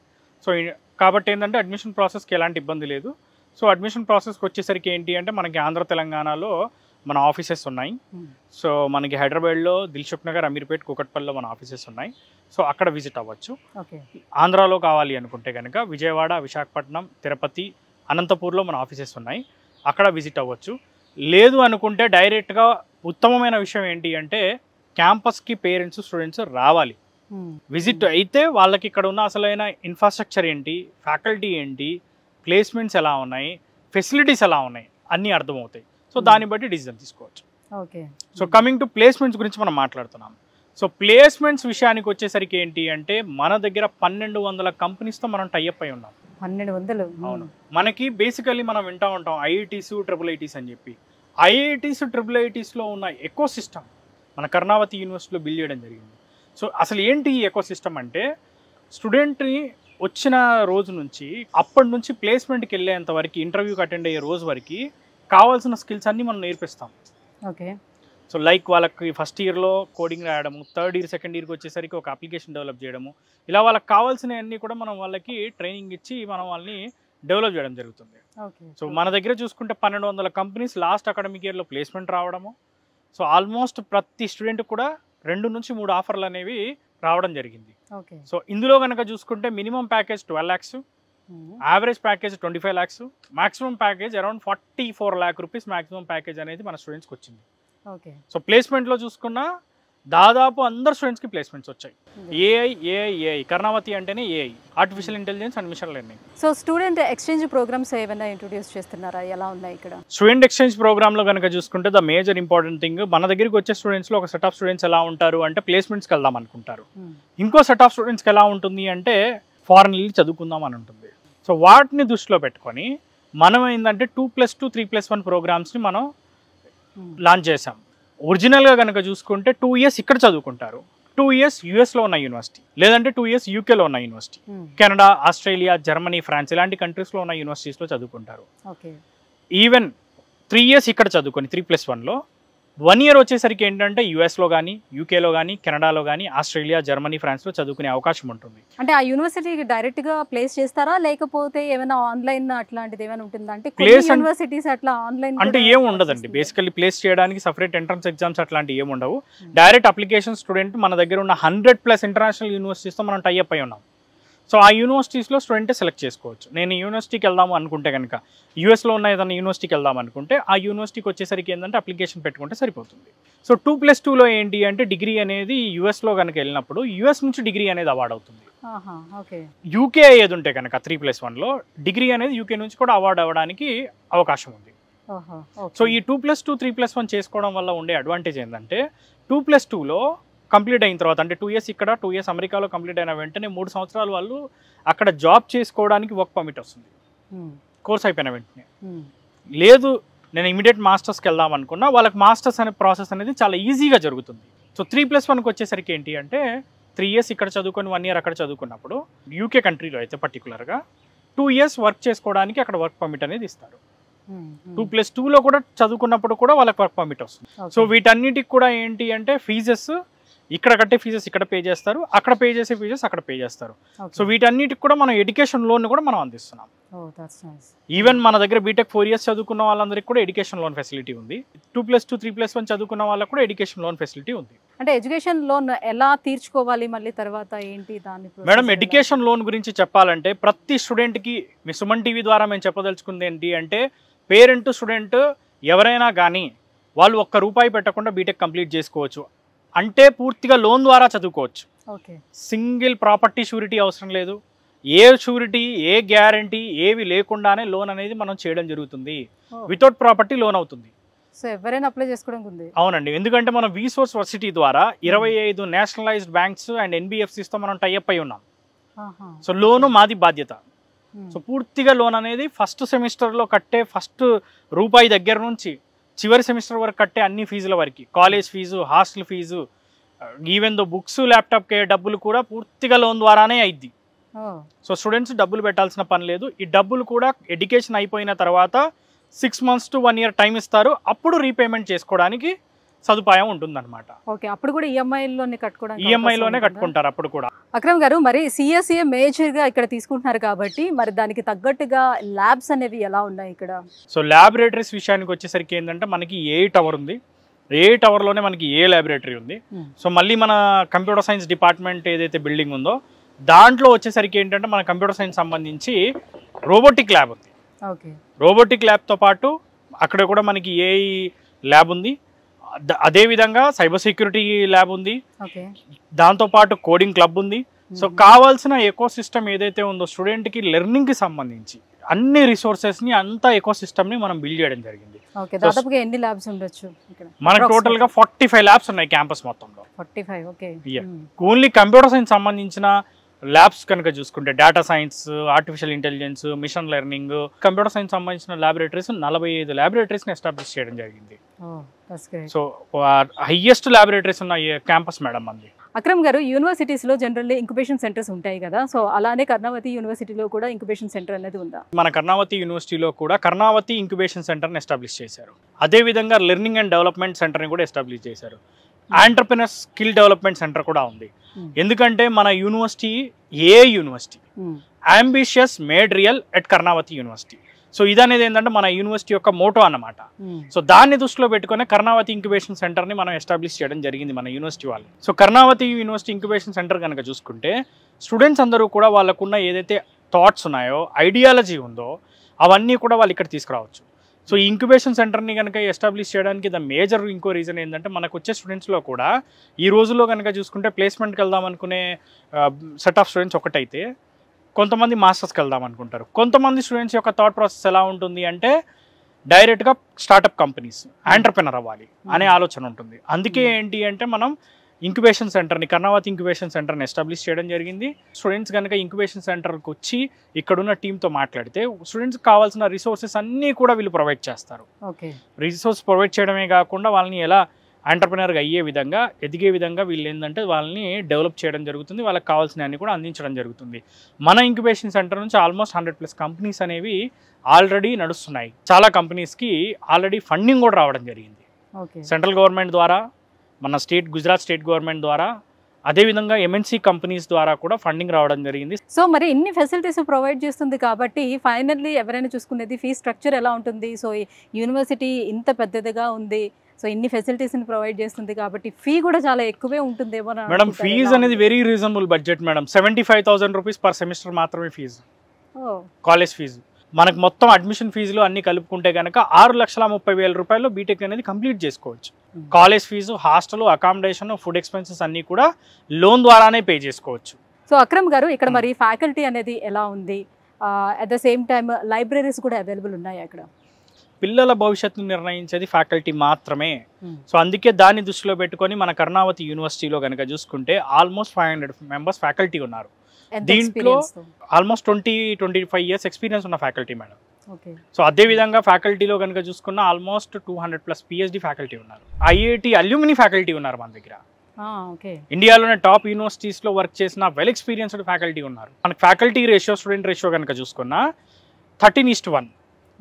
S3: సో కాబట్టి ఏంటంటే అడ్మిషన్ ప్రాసెస్కి ఎలాంటి ఇబ్బంది లేదు. సో అడ్మిషన్ ప్రాసెస్కి వచ్చేసరికి ఏంటి అంటే మనకి ఆంధ్ర తెలంగాణలో మన ఆఫీసెస్ ఉన్నాయి. సో మనకి హైదరాబాద్లో దిల్సుఖ్ నగర్, అమీర్పేట్, కూకట్పల్లిలో మన ఆఫీసెస్ ఉన్నాయి. సో అక్కడ విజిట్ అవ్వచ్చు. ఆంధ్రాలో కావాలి అనుకుంటే కనుక విజయవాడ, విశాఖపట్నం, తిరుపతి, అనంతపూర్లో మన ఆఫీసెస్ ఉన్నాయి, అక్కడ విజిట్ అవ్వచ్చు. లేదు అనుకుంటే డైరెక్ట్గా ఉత్తమమైన విషయం ఏంటి అంటే క్యాంపస్కి పేరెంట్స్, స్టూడెంట్స్ రావాలి. విజిట్ అయితే వాళ్ళకి ఇక్కడ ఉన్న అసలైన ఇన్ఫ్రాస్ట్రక్చర్ ఏంటి, ఫ్యాకల్టీ ఏంటి, ప్లేస్మెంట్స్ ఎలా ఉన్నాయి, ఫెసిలిటీస్ ఎలా ఉన్నాయి అన్నీ అర్థమవుతాయి. సో దాన్ని బట్టి డిసిజన్ తీసుకోవచ్చు.
S2: Okay.
S3: So coming to placements గురించి మనం మాట్లాడుతున్నాం. సో ప్లేస్మెంట్స్ విషయానికి వచ్చేసరికి ఏంటి అంటే మన దగ్గర 1200 కంపెనీస్తో మనం టైఅప్ అయి ఉన్నాం.
S2: 1200?
S3: అవును. మనకి బేసికల్లీ మనం వింటూ ఉంటాం ఐఐటీస్, IIITs అని చెప్పి. ఐఐటీస్, IIITsలో ఉన్న ఎకో సిస్టమ్ మన కర్ణావతి యూనివర్సిటీలో బిల్డ్ చేయడం జరిగింది. సో అసలు ఏంటి ఈ ఎకో సిస్టమ్ అంటే స్టూడెంట్ని వచ్చిన రోజు నుంచి అప్పటి నుంచి ప్లేస్మెంట్కి వెళ్ళేంత వరకు, ఇంటర్వ్యూకి అటెండ్ అయ్యే రోజు వరకు కావాల్సిన స్కిల్స్ అన్నీ మనం నేర్పిస్తాం.
S2: ఓకే.
S3: సో లైక్ వాళ్ళకి ఫస్ట్ ఇయర్లో కోడింగ్ రాయడము, థర్డ్ ఇయర్, సెకండ్ ఇయర్కి వచ్చేసరికి ఒక అప్లికేషన్ డెవలప్ చేయడము, ఇలా వాళ్ళకి కావాల్సినవన్నీ కూడా మనం వాళ్ళకి ట్రైనింగ్ ఇచ్చి మనం వాళ్ళని డెవలప్ చేయడం జరుగుతుంది. సో మన దగ్గర చూసుకుంటే 1200 కంపెనీస్ లాస్ట్ అకాడమిక్ ఇయర్లో ప్లేస్మెంట్ రావడము. సో ఆల్మోస్ట్ ప్రతి స్టూడెంట్ కూడా 2 నుంచి 3 ఆఫర్లు అనేవి రావడం జరిగింది. సో ఇందులో కనుక చూసుకుంటే minimum package 12 lakhs, average package 25 lakhs, maximum package around 44 lakh rupees maximum package అనేది మన స్టూడెంట్స్కి వచ్చింది. సో ప్లేస్మెంట్లో చూసుకున్న దాదాపు అందరు స్టూడెంట్స్కి ప్లేస్మెంట్స్ వచ్చాయి. ఏఐ కర్ణావతి అంటేనే AI, artificial intelligence and machine learning.
S2: So student exchange programmes ఏమైనా ఇంట్రొడ్యూస్ చేస్తున్నారా? ఎలా ఉన్నాయి ఇక్కడ?
S3: స్టూడెంట్ ఎక్స్చేంజ్ ప్రోగ్రామ్లో కనుక చూసుకుంటే ద మేజర్ ఇంపార్టెంట్ థింగ్, మన దగ్గరికి వచ్చే స్టూడెంట్స్లో ఒక సెట్ ఆఫ్ స్టూడెంట్స్ ఎలా ఉంటారు అంటే ప్లేస్మెంట్స్కి వెళ్దాం అనుకుంటారు. ఇంకో సెట్ ఆఫ్ స్టూడెంట్స్కి ఎలా ఉంటుంది అంటే ఫారెన్ వెళ్ళి చదువుకుందాం అని ఉంటుంది. సో వాటిని దృష్టిలో పెట్టుకొని మనం ఏంటంటే 2+2, 3+1 ప్రోగ్రామ్స్ని మనం లాంచ్ చేసాం. ఒరిజినల్గా కనుక చూసుకుంటే 2 years ఇక్కడ చదువుకుంటారు, 2 years యూఎస్లో ఉన్న యూనివర్సిటీ, లేదంటే 2 years యూకేలో ఉన్న university, Canada, Australia, Germany, France ఇలాంటి కంట్రీస్లో ఉన్న యూనివర్సిటీస్లో చదువుకుంటారు. ఈవెన్ 3 years ఇక్కడ చదువుకొని 3+1లో 1 year వచ్చేసరికి ఏంటంటే యూఎస్లో కానీ, యూకేలో కానీ, కెనడాలో కానీ, ఆస్ట్రేలియా, జర్మనీ, ఫ్రాన్స్లో చదువుకునే అవకాశం ఉంటుంది.
S2: అంటే ఆ యూనివర్సిటీకి డైరెక్ట్గా ప్లేస్ చేస్తారా లేకపోతే ఏమైనా ఆన్లైన్ అట్లాంటిది ఏమైనా ఉంటుందా? అంటే యూనివర్సిటీస్ అట్లా ఆన్లైన్
S3: అంటే ఏం ఉండదండి. బేసికల్లీ ప్లేస్ చేయడానికి సపరేట్ ఎంట్రన్స్ ఎగ్జామ్స్ అట్లాంటివి ఏమి ఉండవు. డైరెక్ట్ అప్లికేషన్ స్టూడెంట్ మన దగ్గర ఉన్న 100+ ఇంటర్నేషనల్ యూనివర్సిటీస్తో మనం టైఅప్ అయి ఉన్నాం. సో ఆ యూనివర్సిటీస్లో స్టూడెంటే సెలెక్ట్ చేసుకోవచ్చు. నేను యూనివర్సిటీకి వెళ్దాము అనుకుంటే కనుక, యూఎస్లో ఉన్న ఏదైనా యూనివర్సిటీకి వెళ్దాం అనుకుంటే ఆ యూనివర్సిటీకి వచ్చేసరికి ఏంటంటే అప్లికేషన్ పెట్టుకుంటే సరిపోతుంది. సో 2+2లో ఏంటి అంటే డిగ్రీ అనేది యూఎస్లో కనుక వెళ్ళినప్పుడు యూఎస్ నుంచి డిగ్రీ అనేది అవార్డ్ అవుతుంది. యూకే అయ్యేది ఉంటే కనుక 3+1లో డిగ్రీ అనేది యూకే నుంచి కూడా అవార్డు అవ్వడానికి అవకాశం ఉంది. సో ఈ 2+2, 3+1 చేసుకోవడం వల్ల ఉండే అడ్వాంటేజ్ ఏంటంటే 2+2లో కంప్లీట్ అయిన తర్వాత అంటే 2 years ఇక్కడ, 2 years అమెరికాలో కంప్లీట్ అయిన వెంటనే 3 సంవత్సరాలు వాళ్ళు అక్కడ జాబ్ చేసుకోవడానికి వర్క్ పర్మిట్ వస్తుంది కోర్స్ అయిపోయిన వెంటనే. లేదు నేను ఇమీడియట్ మాస్టర్స్కి వెళ్దాం అనుకున్నా వాళ్ళకి మాస్టర్స్ అనే ప్రాసెస్ అనేది చాలా ఈజీగా జరుగుతుంది. సో 3+1కి వచ్చేసరికి ఏంటి అంటే 3 years ఇక్కడ చదువుకొని 1 year అక్కడ చదువుకున్నప్పుడు యూకే కంట్రీలో అయితే పర్టికులర్గా 2 years వర్క్ చేసుకోవడానికి అక్కడ వర్క్ పర్మిట్ అనేది ఇస్తారు. 2+2లో కూడా చదువుకున్నప్పుడు కూడా వాళ్ళకి వర్క్ పర్మిట్ వస్తుంది. సో వీటన్నిటికి కూడా ఏంటి అంటే ఫీజెస్ ఇక్కడ కట్టే ఫీజెస్ ఇక్కడ పే చేస్తారు, అక్కడ పే చేసే ఫీజెస్ అక్కడ పే చేస్తారు. సో వీటన్నిటికి కూడా మనం ఎడ్యుకేషన్ లోన్ కూడా మనం అందిస్తున్నాం. ఈవెన్ మన దగ్గర బీటెక్ 4 years చదువుకున్న వాళ్ళందరికీ కూడా ఎడ్యుకేషన్ లోన్ ఫెసిలిటీ ఉంది. 2+2 3+1 చదువుకున్న వాళ్ళకి కూడా ఎడ్యుకేషన్ లోన్ ఫెసిలిటీ ఉంది.
S2: అంటే ఎడ్యుకేషన్ లోన్ ఎలా తీర్చుకోవాలి మళ్ళీ తర్వాత ఏంటి దాని?
S3: మేడం ఎడ్యుకేషన్ లోన్ గురించి చెప్పాలంటే ప్రతి స్టూడెంట్కి మీ సుమన్ టీవీ ద్వారా మేము చెప్పదలుచుకుంది ఏంటి అంటే పేరెంట్ స్టూడెంట్ ఎవరైనా కానీ వాళ్ళు ₹1 పెట్టకుండా బీటెక్ కంప్లీట్ చేసుకోవచ్చు. అంటే పూర్తిగా లోన్ ద్వారా చదువుకోవచ్చు. సింగిల్ ప్రాపర్టీ షూరిటీ అవసరం లేదు, ఏ షూరిటీ ఏ గ్యారంటీ ఏవి లేకుండానే లోన్ అనేది మనం చేయడం జరుగుతుంది. వితౌట్ ప్రాపర్టీ లోన్ అవుతుంది.
S2: సో ఎవరైనా అప్లై చేసుకోవడానికి ఉంది?
S3: అవునండి, ఎందుకంటే మనం విసోర్స్ వర్సిటీ ద్వారా 25 నేషనలైజ్డ్ బ్యాంక్స్ అండ్ NBFCస్తో మనం టైఅప్ అయి ఉన్నాం. సో లోను మాది బాధ్యత. సో పూర్తిగా లోన్ అనేది ఫస్ట్ సెమిస్టర్లో కట్టే ఫస్ట్ ₹1 దగ్గర నుంచి చివరి సెమిస్టర్ వరకు కట్టే అన్ని ఫీజుల వరకు, college fee, hostel fee, even though books ల్యాప్టాప్కే డబ్బులు కూడా పూర్తిగా లోన్ ద్వారానే అయింది. సో స్టూడెంట్స్ డబ్బులు పెట్టాల్సిన పని లేదు. ఈ డబ్బులు కూడా ఎడ్యుకేషన్ అయిపోయిన తర్వాత 6 months to 1 year టైం ఇస్తారు. అప్పుడు రీపేమెంట్ చేసుకోవడానికి సదుపాయం ఉంటుందన్నమాట.
S2: ఓకే, అప్పుడు కూడా ఈఎంఐలోనే
S3: కట్టుకుంటారు అప్పుడు కూడా.
S2: అక్రమ్ గారు, మరి CSE మేజర్గా ఇక్కడ తీసుకుంటున్నారు కాబట్టి మరి దానికి తగ్గట్టుగా ల్యాబ్స్ అనేవి ఎలా ఉన్నాయి ఇక్కడ?
S3: సో ల్యాబొరేటరీస్ విషయానికి వచ్చేసరికి ఏంటంటే మనకి 8 hour ఉంది. 8 hourలోనే మనకి ఏ ల్యాబొరేటరీ ఉంది. సో మళ్ళీ మన కంప్యూటర్ సైన్స్ డిపార్ట్మెంట్ ఏదైతే బిల్డింగ్ ఉందో దాంట్లో వచ్చేసరికి ఏంటంటే మన కంప్యూటర్ సైన్స్ సంబంధించి రోబోటిక్ ల్యాబ్ ఉంది. రోబోటిక్ ల్యాబ్తో పాటు అక్కడ కూడా మనకి ఏఐ ల్యాబ్ ఉంది. అదేవిధంగా సైబర్ సెక్యూరిటీ ల్యాబ్ ఉంది. దాంతోపాటు కోడింగ్ క్లబ్ ఉంది. సో కావాల్సిన ఎకో సిస్టమ్ ఏదైతే ఉందో స్టూడెంట్కి లెర్నింగ్కి సంబంధించి అన్ని రిసోర్సెస్ని అంతా ఎకో సిస్టమ్ని మనం బిల్డ్ చేయడం జరిగింది.
S2: ఎన్ని ల్యాబ్స్ ఉండొచ్చు?
S3: మనకు టోటల్గా 45 ల్యాబ్స్ ఉన్నాయి క్యాంపస్ మొత్తంలో.
S2: 45.
S3: ఓన్లీ కంప్యూటర్ సైన్స్ సంబంధించిన ల్యాబ్స్ కనుక చూసుకుంటే data science, artificial intelligence, machine learning, computer science సంబంధించిన ల్యాబొరేటరీస్ 45 ల్యాబొరేటరీస్ని ఎస్టాబ్లిష్ చేయడం జరిగింది. సో హైయెస్ట్ ల్యాబొరేటరీస్ ఉన్న క్యాంపస్ మేడం అంది.
S2: అక్రమ్ గారు, యూనివర్సిటీస్లో జనరల్లీ ఇంక్యుబేషన్ సెంటర్స్ ఉంటాయి కదా, సో అలానే కర్ణావతి యూనివర్సిటీలో కూడా ఇంక్యుబేషన్ సెంటర్ అనేది ఉందా?
S3: మన కర్ణావతి యూనివర్సిటీలో కూడా కర్ణావతి ఇంక్యుబేషన్ సెంటర్ని ఎస్టాబ్లిష్ చేశారు. అదేవిధంగా లెర్నింగ్ అండ్ డెవలప్మెంట్ సెంటర్ని కూడా ఎస్టాబ్లిష్ చేశారు. ఆంటర్ప్రెనర్ స్కిల్ డెవలప్మెంట్ సెంటర్ కూడా ఉంది. ఎందుకంటే మన university university ambitious made real at Karnavati university. So ఇదనేది ఏంటంటే మన యూనివర్సిటీ యొక్క మోటో అన్నమాట. సో దాన్ని దృష్టిలో పెట్టుకుని కర్ణావతి ఇంక్యుబేషన్ సెంటర్ని మనం ఎస్టాబ్లిష్ చేయడం జరిగింది మన యూనివర్సిటీ వాళ్ళు. So Karnavati university incubation centre కనుక చూసుకుంటే స్టూడెంట్స్ అందరూ కూడా వాళ్ళకున్న ఏదైతే థాట్స్ ఉన్నాయో, ఐడియాలజీ ఉందో అవన్నీ కూడా వాళ్ళు ఇక్కడ తీసుకురావచ్చు. సో ఈ ఇంక్యుబేషన్ సెంటర్ని కనుక ఎస్టాబ్లిష్ చేయడానికి ద మేజర్ ఇంకో రీజన్ ఏంటంటే మనకు వచ్చే స్టూడెంట్స్లో కూడా ఈ రోజుల్లో కనుక చూసుకుంటే ప్లేస్మెంట్కి వెళ్దాం అనుకునే సెట్ ఆఫ్ స్టూడెంట్స్ ఒకటైతే కొంతమంది మాస్టర్స్కి వెళ్దాం అనుకుంటారు. కొంతమంది స్టూడెంట్స్ యొక్క థాట్ ప్రాసెస్ ఎలా ఉంటుంది అంటే డైరెక్ట్గా స్టార్టప్ కంపెనీస్, ఎంటర్ప్రెనర్ అవ్వాలి అనే ఆలోచన ఉంటుంది. అందుకే ఏంటి అంటే మనం ఇంక్యుబేషన్ సెంటర్ని, కర్ణావతి ఇంక్యుబేషన్ సెంటర్ని ఎస్టాబ్లిష్ చేయడం జరిగింది. స్టూడెంట్స్ కనుక ఇంక్యుబేషన్ సెంటర్కి వచ్చి ఇక్కడున్న టీంతో మాట్లాడితే స్టూడెంట్స్కి కావాల్సిన రిసోర్సెస్ అన్నీ కూడా వీళ్ళు ప్రొవైడ్ చేస్తారు. రిసోర్స్ ప్రొవైడ్ చేయడమే కాకుండా వాళ్ళని ఎలా ఎంటర్ప్రెనర్గా అయ్యే విధంగా, ఎదిగే విధంగా వీళ్ళు ఏంటంటే వాళ్ళని డెవలప్ చేయడం జరుగుతుంది. వాళ్ళకి కావాల్సినవన్నీ కూడా అందించడం జరుగుతుంది. మన ఇంక్యుబేషన్ సెంటర్ నుంచి ఆల్మోస్ట్ 100+ కంపెనీస్ అనేవి ఆల్రెడీ నడుస్తున్నాయి. చాలా కంపెనీస్కి ఆల్రెడీ ఫండింగ్ కూడా రావడం జరిగింది. సెంట్రల్ గవర్నమెంట్ ద్వారా, మన గుజరాత్ స్టేట్ గవర్నమెంట్ ద్వారా, అదేవిధంగా MNC కంపెనీస్ ద్వారా కూడా ఫండింగ్ రావడం జరిగింది.
S2: సో మరి ఇన్ని ఫెసిలిటీస్ ప్రొవైడ్ చేస్తుంది కాబట్టి ఫైనల్లీ ఎవరైనా చూసుకునేది ఫీ స్ట్రక్చర్ ఎలా ఉంటుంది? సో యూనివర్సిటీ ఇంత పెద్దదిగా ఉంది, సో ఇన్ని ఫెసిలిటీస్ని ప్రొవైడ్ చేస్తుంది కాబట్టి ఫీ కూడా చాలా ఎక్కువే ఉంటుందేమో
S3: మేడం. ఫీజు అనేది very reasonable budget madam. 75,000 rupees per semester మాత్రమే ఫీజు, కాలేజ్ ఫీజు. మనకు మొత్తం అడ్మిషన్ ఫీజులు అన్ని కలుపుకుంటే కనుక 6,30,000 రూపాయలు బీటెక్ అనేది కంప్లీట్ చేసుకోవచ్చు. College fee, hostel, accommodation, food expenses అన్నీ కూడా లోన్ ద్వారానే పే చేసుకోవచ్చు.
S2: సో అక్రమ్ గారు, ఇక్కడ మరి ఫ్యాకల్టీ అనేది ఎలా ఉంది? At the same time libraries కూడా అవైలబుల్ ఉన్నాయి అక్కడ?
S3: పిల్లల భవిష్యత్తును నిర్ణయించేది ఫ్యాకల్టీ మాత్రమే. సో అందుకే దాన్ని దృష్టిలో పెట్టుకొని మన కర్ణావతి యూనివర్సిటీలో కనుక చూసుకుంటే ఆల్మోస్ట్ 500 మెంబర్స్ ఫ్యాకల్టీ ఉన్నారు. దీంట్లో ఆల్మోస్ట్ 20-25 years ఎక్స్పీరియన్స్ ఉన్న ఫ్యాకల్టీ మేడం. సో అదేవిధంగా ఫ్యాకల్టీలో కనుక చూసుకున్న ఆల్మోస్ట్ 200+ PhD ఫ్యాకల్టీ ఉన్నారు. IIT అల్యూమిని ఫ్యాకల్టీ ఉన్నారు మన దగ్గర.
S2: ఓకే.
S3: ఇండియాలోనే టాప్ యూనివర్సిటీస్లో వర్క్ చేసిన వెల్ ఎక్స్పీరియన్స్డ్ ఫ్యాకల్టీ ఉన్నారు. మనకి ఫ్యాకల్టీ రేషియో స్టూడెంట్ రేషియో కనుక చూసుకున్నా 13:1.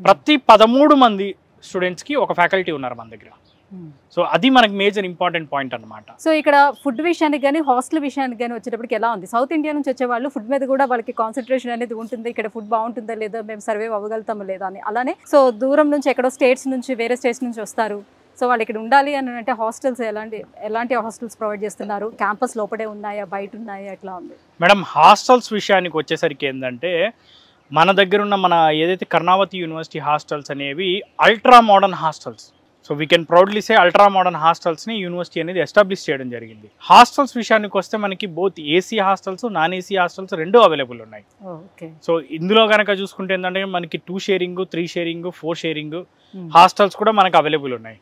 S3: ప్రతి 13 మంది స్టూడెంట్స్కి ఒక ఫ్యాకల్టీ ఉన్నారు మన దగ్గర. సో అది మనకి మేజర్ ఇంపార్టెంట్ పాయింట్ అనమాట.
S2: సో ఇక్కడ ఫుడ్ విషయానికి కానీ హాస్టల్ విషయానికి కానీ వచ్చేటప్పటికి ఎలా ఉంది? సౌత్ ఇండియా నుంచి వచ్చే వాళ్ళు ఫుడ్ మీద కూడా వాళ్ళకి కాన్సన్ట్రేషన్ అనేది ఉంటుంది. ఇక్కడ ఫుడ్ బాగుంటుందా లేదా, మేము సర్వే అవ్వగలుగుతామా లేదా అని. అలానే సో దూరం నుంచి ఎక్కడో స్టేట్స్ నుంచి వేరే స్టేట్స్ నుంచి వస్తారు. సో వాళ్ళు ఇక్కడ ఉండాలి అని అంటే హాస్టల్స్ ఎలాంటి హాస్టల్స్ ప్రొవైడ్ చేస్తున్నారు? క్యాంపస్ లోపడే ఉన్నాయా, బయట ఉన్నాయా, ఎట్లా ఉంది
S3: మేడం? హాస్టల్స్ విషయానికి వచ్చేసరికి ఏంటంటే మన దగ్గర ఉన్న మన ఏదైతే కర్ణావతి యూనివర్సిటీ హాస్టల్స్ అనేవి ultra modern hostels. So we can proudly say ultra modern హాస్టల్స్ని యూనివర్సిటీ అనేది ఎస్టాబ్లిష్ చేయడం జరిగింది. హాస్టల్స్ విషయానికి వస్తే మనకి both AC hostels, non AC hostels రెండూ అవైలబుల్ ఉన్నాయి. సో ఇందులో కనుక చూసుకుంటే ఏంటంటే మనకి 2 షేరింగ్, 3 షేరింగ్, 4 షేరింగ్ హాస్టల్స్ కూడా మనకు అవైలబుల్ ఉన్నాయి.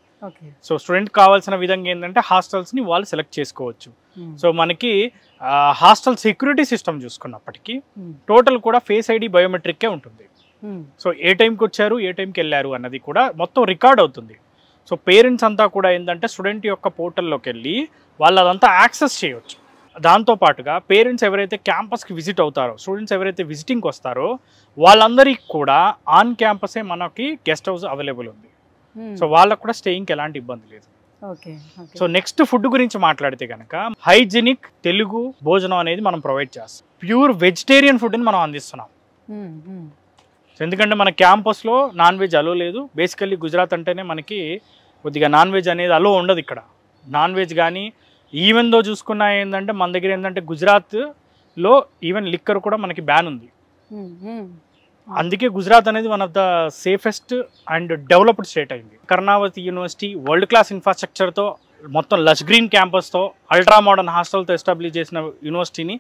S3: సో స్టూడెంట్ కావాల్సిన విధంగా ఏంటంటే హాస్టల్స్ని వాళ్ళు సెలెక్ట్ చేసుకోవచ్చు. సో మనకి హాస్టల్ సెక్యూరిటీ సిస్టమ్ చూసుకున్నప్పటికీ టోటల్ కూడా ఫేస్ ఐడి బయోమెట్రిక్కే ఉంటుంది. సో ఏ టైంకి వచ్చారు, ఏ టైంకి వెళ్ళారు అన్నది కూడా మొత్తం రికార్డ్ అవుతుంది. సో పేరెంట్స్ అంతా కూడా ఏంటంటే స్టూడెంట్ యొక్క పోర్టల్లోకి వెళ్ళి వాళ్ళు అదంతా యాక్సెస్ చేయవచ్చు. దాంతోపాటుగా పేరెంట్స్ ఎవరైతే క్యాంపస్కి విజిట్ అవుతారో, స్టూడెంట్స్ ఎవరైతే విజిటింగ్కి వస్తారో వాళ్ళందరికీ కూడా ఆన్ క్యాంపసే మనకి గెస్ట్ హౌస్ అవైలబుల్ ఉంది. సో వాళ్ళకు కూడా స్టేయింగ్కి ఎలాంటి ఇబ్బంది లేదు. సో నెక్స్ట్ ఫుడ్ గురించి మాట్లాడితే కనుక హైజీనిక్ తెలుగు భోజనం అనేది మనం ప్రొవైడ్ చేస్తాం. ప్యూర్ వెజిటేరియన్ ఫుడ్ని మనం అందిస్తున్నాం. ఎందుకంటే మన క్యాంపస్లో నాన్ వెజ్ అలో లేదు. బేసికల్లీ గుజరాత్ అంటేనే మనకి కొద్దిగా నాన్ వెజ్ అనేది అలో ఉండదు. ఇక్కడ నాన్ వెజ్ కానీ ఈవెన్ దో చూసుకున్నా ఏంటంటే మన దగ్గర ఏంటంటే గుజరాత్లో ఈవెన్ లిక్కర్ కూడా మనకి బ్యాన్ ఉంది. అందుకే గుజరాత్ అనేది one of the safest and developed state అయింది. కర్ణావతి యూనివర్సిటీ వరల్డ్ క్లాస్ ఇన్ఫ్రాస్ట్రక్చర్తో మొత్తం లష్ గ్రీన్ క్యాంపస్తో అల్ట్రా మోడర్న్ హాస్టల్తో ఎస్టాబ్లిష్ చేసిన యూనివర్సిటీని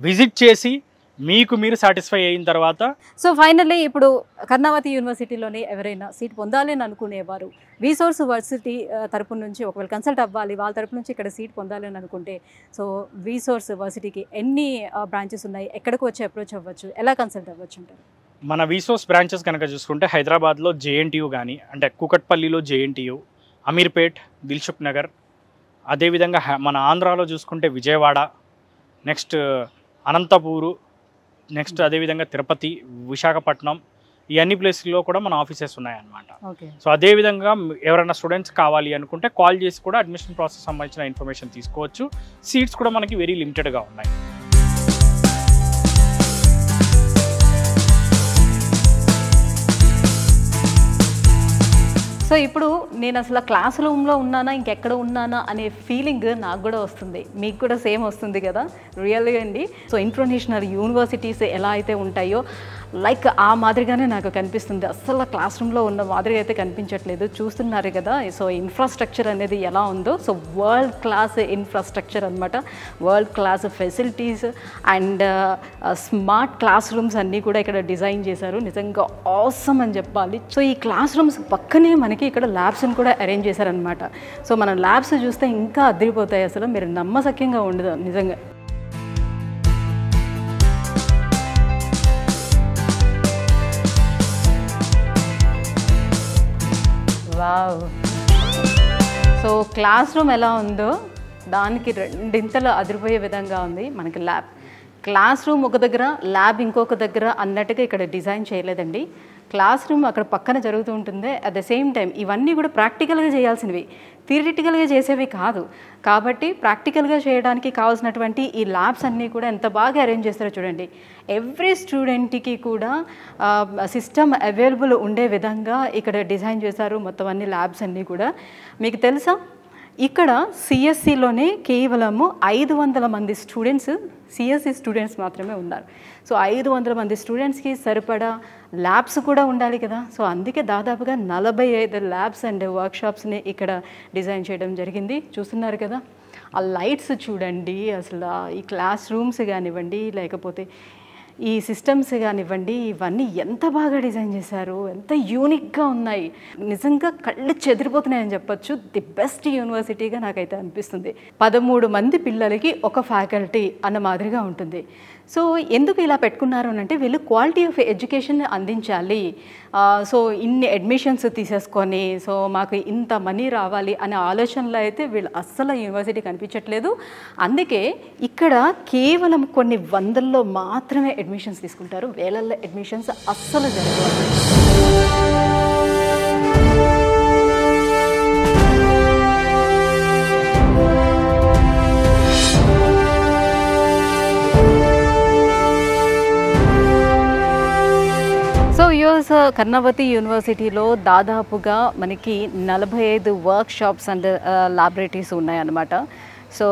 S3: విజిట్ చేసి మీకు మీరు సాటిస్ఫై అయిన తర్వాత
S2: సో ఫైనల్లీ ఇప్పుడు కర్ణావతి యూనివర్సిటీలోని ఎవరైనా సీట్ పొందాలి అని అనుకునేవారు విసోర్స్ వర్సిటీ తరపు నుంచి ఒకవేళ కన్సల్ట్ అవ్వాలి, వాళ్ళ తరపు నుంచి ఇక్కడ సీట్ పొందాలి అని అనుకుంటే సో విసోర్స్ వర్సిటీకి ఎన్ని బ్రాంచెస్ ఉన్నాయి, ఎక్కడికి వచ్చి అప్రోచ్ అవ్వచ్చు, ఎలా కన్సల్ట్ అవ్వచ్చు అంటారు?
S3: మన విసోర్స్ బ్రాంచెస్ కనుక చూసుకుంటే హైదరాబాద్లో జేఎన్టీయూ కానీ, అంటే కూకట్పల్లిలో జేఎన్టీయూ, అమీర్పేట్, దిల్సుఖ్ నగర్, అదేవిధంగా మన ఆంధ్రాలో చూసుకుంటే విజయవాడ, నెక్స్ట్ అనంతపూరు, నెక్స్ట్ అదేవిధంగా తిరుపతి, విశాఖపట్నం, ఈ అన్ని ప్లేస్లో కూడా మన ఆఫీసెస్ ఉన్నాయన్నమాట. సో అదేవిధంగా ఎవరైనా స్టూడెంట్స్ కావాలి అనుకుంటే కాల్ చేసి కూడా అడ్మిషన్ ప్రాసెస్ సంబంధించిన ఇన్ఫర్మేషన్ తీసుకోవచ్చు. సీట్స్ కూడా మనకి వెరీ లిమిటెడ్గా ఉన్నాయి.
S2: సో ఇప్పుడు నేను అసలు క్లాస్ రూమ్లో ఉన్నానా ఇంకెక్కడ ఉన్నానా అనే ఫీలింగ్ నాకు కూడా వస్తుంది, మీకు కూడా సేమ్ వస్తుంది కదా రియల్గా అండి. సో ఇంటర్నేషనల్ యూనివర్సిటీస్ ఎలా అయితే ఉంటాయో లైక్ ఆ మాదిరిగానే నాకు కనిపిస్తుంది. అసలు క్లాస్ రూమ్లో ఉన్న మాదిరిగా అయితే కనిపించట్లేదు, చూస్తున్నారు కదా. సో ఇన్ఫ్రాస్ట్రక్చర్ అనేది ఎలా ఉందో, సో వరల్డ్ క్లాస్ ఇన్ఫ్రాస్ట్రక్చర్ అనమాట, world class facilities and smart class rooms అన్నీ కూడా ఇక్కడ డిజైన్ చేశారు. నిజంగా ఆసమ్ అని చెప్పాలి. సో ఈ క్లాస్ రూమ్స్ పక్కనే మనకి ఇక్కడ ల్యాబ్స్ని కూడా అరేంజ్ చేశారనమాట. సో మనం ల్యాబ్స్ చూస్తే ఇంకా అదిరిపోతాయి, అసలు మీరు నమ్మశక్యంగా ఉండదు నిజంగా. వావ్. సో క్లాస్ రూమ్ ఎలా ఉందో దానికి రెండింతలు అదిరిపోయే విధంగా ఉంది. మనకి ల్యాబ్, క్లాస్ రూమ్ ఒక దగ్గర, ల్యాబ్ ఇంకొక దగ్గర అన్నట్టుగా ఇక్కడ డిజైన్ చేయలేదండి. క్లాస్ రూమ్ అక్కడ పక్కన జరుగుతూ ఉంటుంది. అట్ ద సేమ్ టైం ఇవన్నీ కూడా ప్రాక్టికల్గా చేయాల్సినవి, థియరిటికల్గా చేసేవి కాదు. కాబట్టి ప్రాక్టికల్గా చేయడానికి కావాల్సినటువంటి ఈ ల్యాబ్స్ అన్నీ కూడా ఎంత బాగా అరేంజ్ చేస్తారో చూడండి. ఎవ్రీ స్టూడెంట్కి కూడా సిస్టమ్ అవైలబుల్ ఉండే విధంగా ఇక్కడ డిజైన్ చేశారు మొత్తం అన్ని ల్యాబ్స్ అన్నీ కూడా. మీకు తెలుసా ఇక్కడ సిఎస్సిలోనే కేవలము 500 మంది స్టూడెంట్స్, సిఎస్సి స్టూడెంట్స్ మాత్రమే ఉన్నారు. సో 500 మంది స్టూడెంట్స్కి సరిపడా ల్యాబ్స్ కూడా ఉండాలి కదా. సో అందుకే దాదాపుగా 45 ల్యాబ్స్ అండ్ వర్క్షాప్స్ని ఇక్కడ డిజైన్ చేయడం జరిగింది. చూస్తున్నారు కదా ఆ లైట్స్ చూడండి, అసలు ఈ క్లాస్ రూమ్స్ కానివ్వండి, లేకపోతే ఈ సిస్టమ్స్ కానివ్వండి, ఇవన్నీ ఎంత బాగా డిజైన్ చేశారు, ఎంత యూనిక్గా ఉన్నాయి. నిజంగా కళ్ళు చెదిరిపోతున్నాయని చెప్పొచ్చు. ది బెస్ట్ యూనివర్సిటీగా నాకైతే అనిపిస్తుంది. 13 మంది పిల్లలకి ఒక ఫ్యాకల్టీ అన్న మాదిరిగా ఉంటుంది. సో ఎందుకు ఇలా పెట్టుకున్నారు అని అంటే వీళ్ళు క్వాలిటీ ఆఫ్ ఎడ్యుకేషన్ అందించాలి. సో ఇన్ని అడ్మిషన్స్ తీసేసుకొని సో మాకు ఇంత మనీ రావాలి అనే ఆలోచనలో అయితే వీళ్ళు అస్సలు యూనివర్సిటీ కనిపించట్లేదు. అందుకే ఇక్కడ కేవలం కొన్ని వందల్లో మాత్రమే అడ్మిషన్స్ తీసుకుంటారు, వేలల్లో అడ్మిషన్స్ అస్సలు జరగవు. సో యూఎస్ కర్ణావతి యూనివర్సిటీలో దాదాపుగా మనకి 45 వర్క్ షాప్స్ అండ్ ల్యాబొరేటరీస్ ఉన్నాయన్నమాట. సో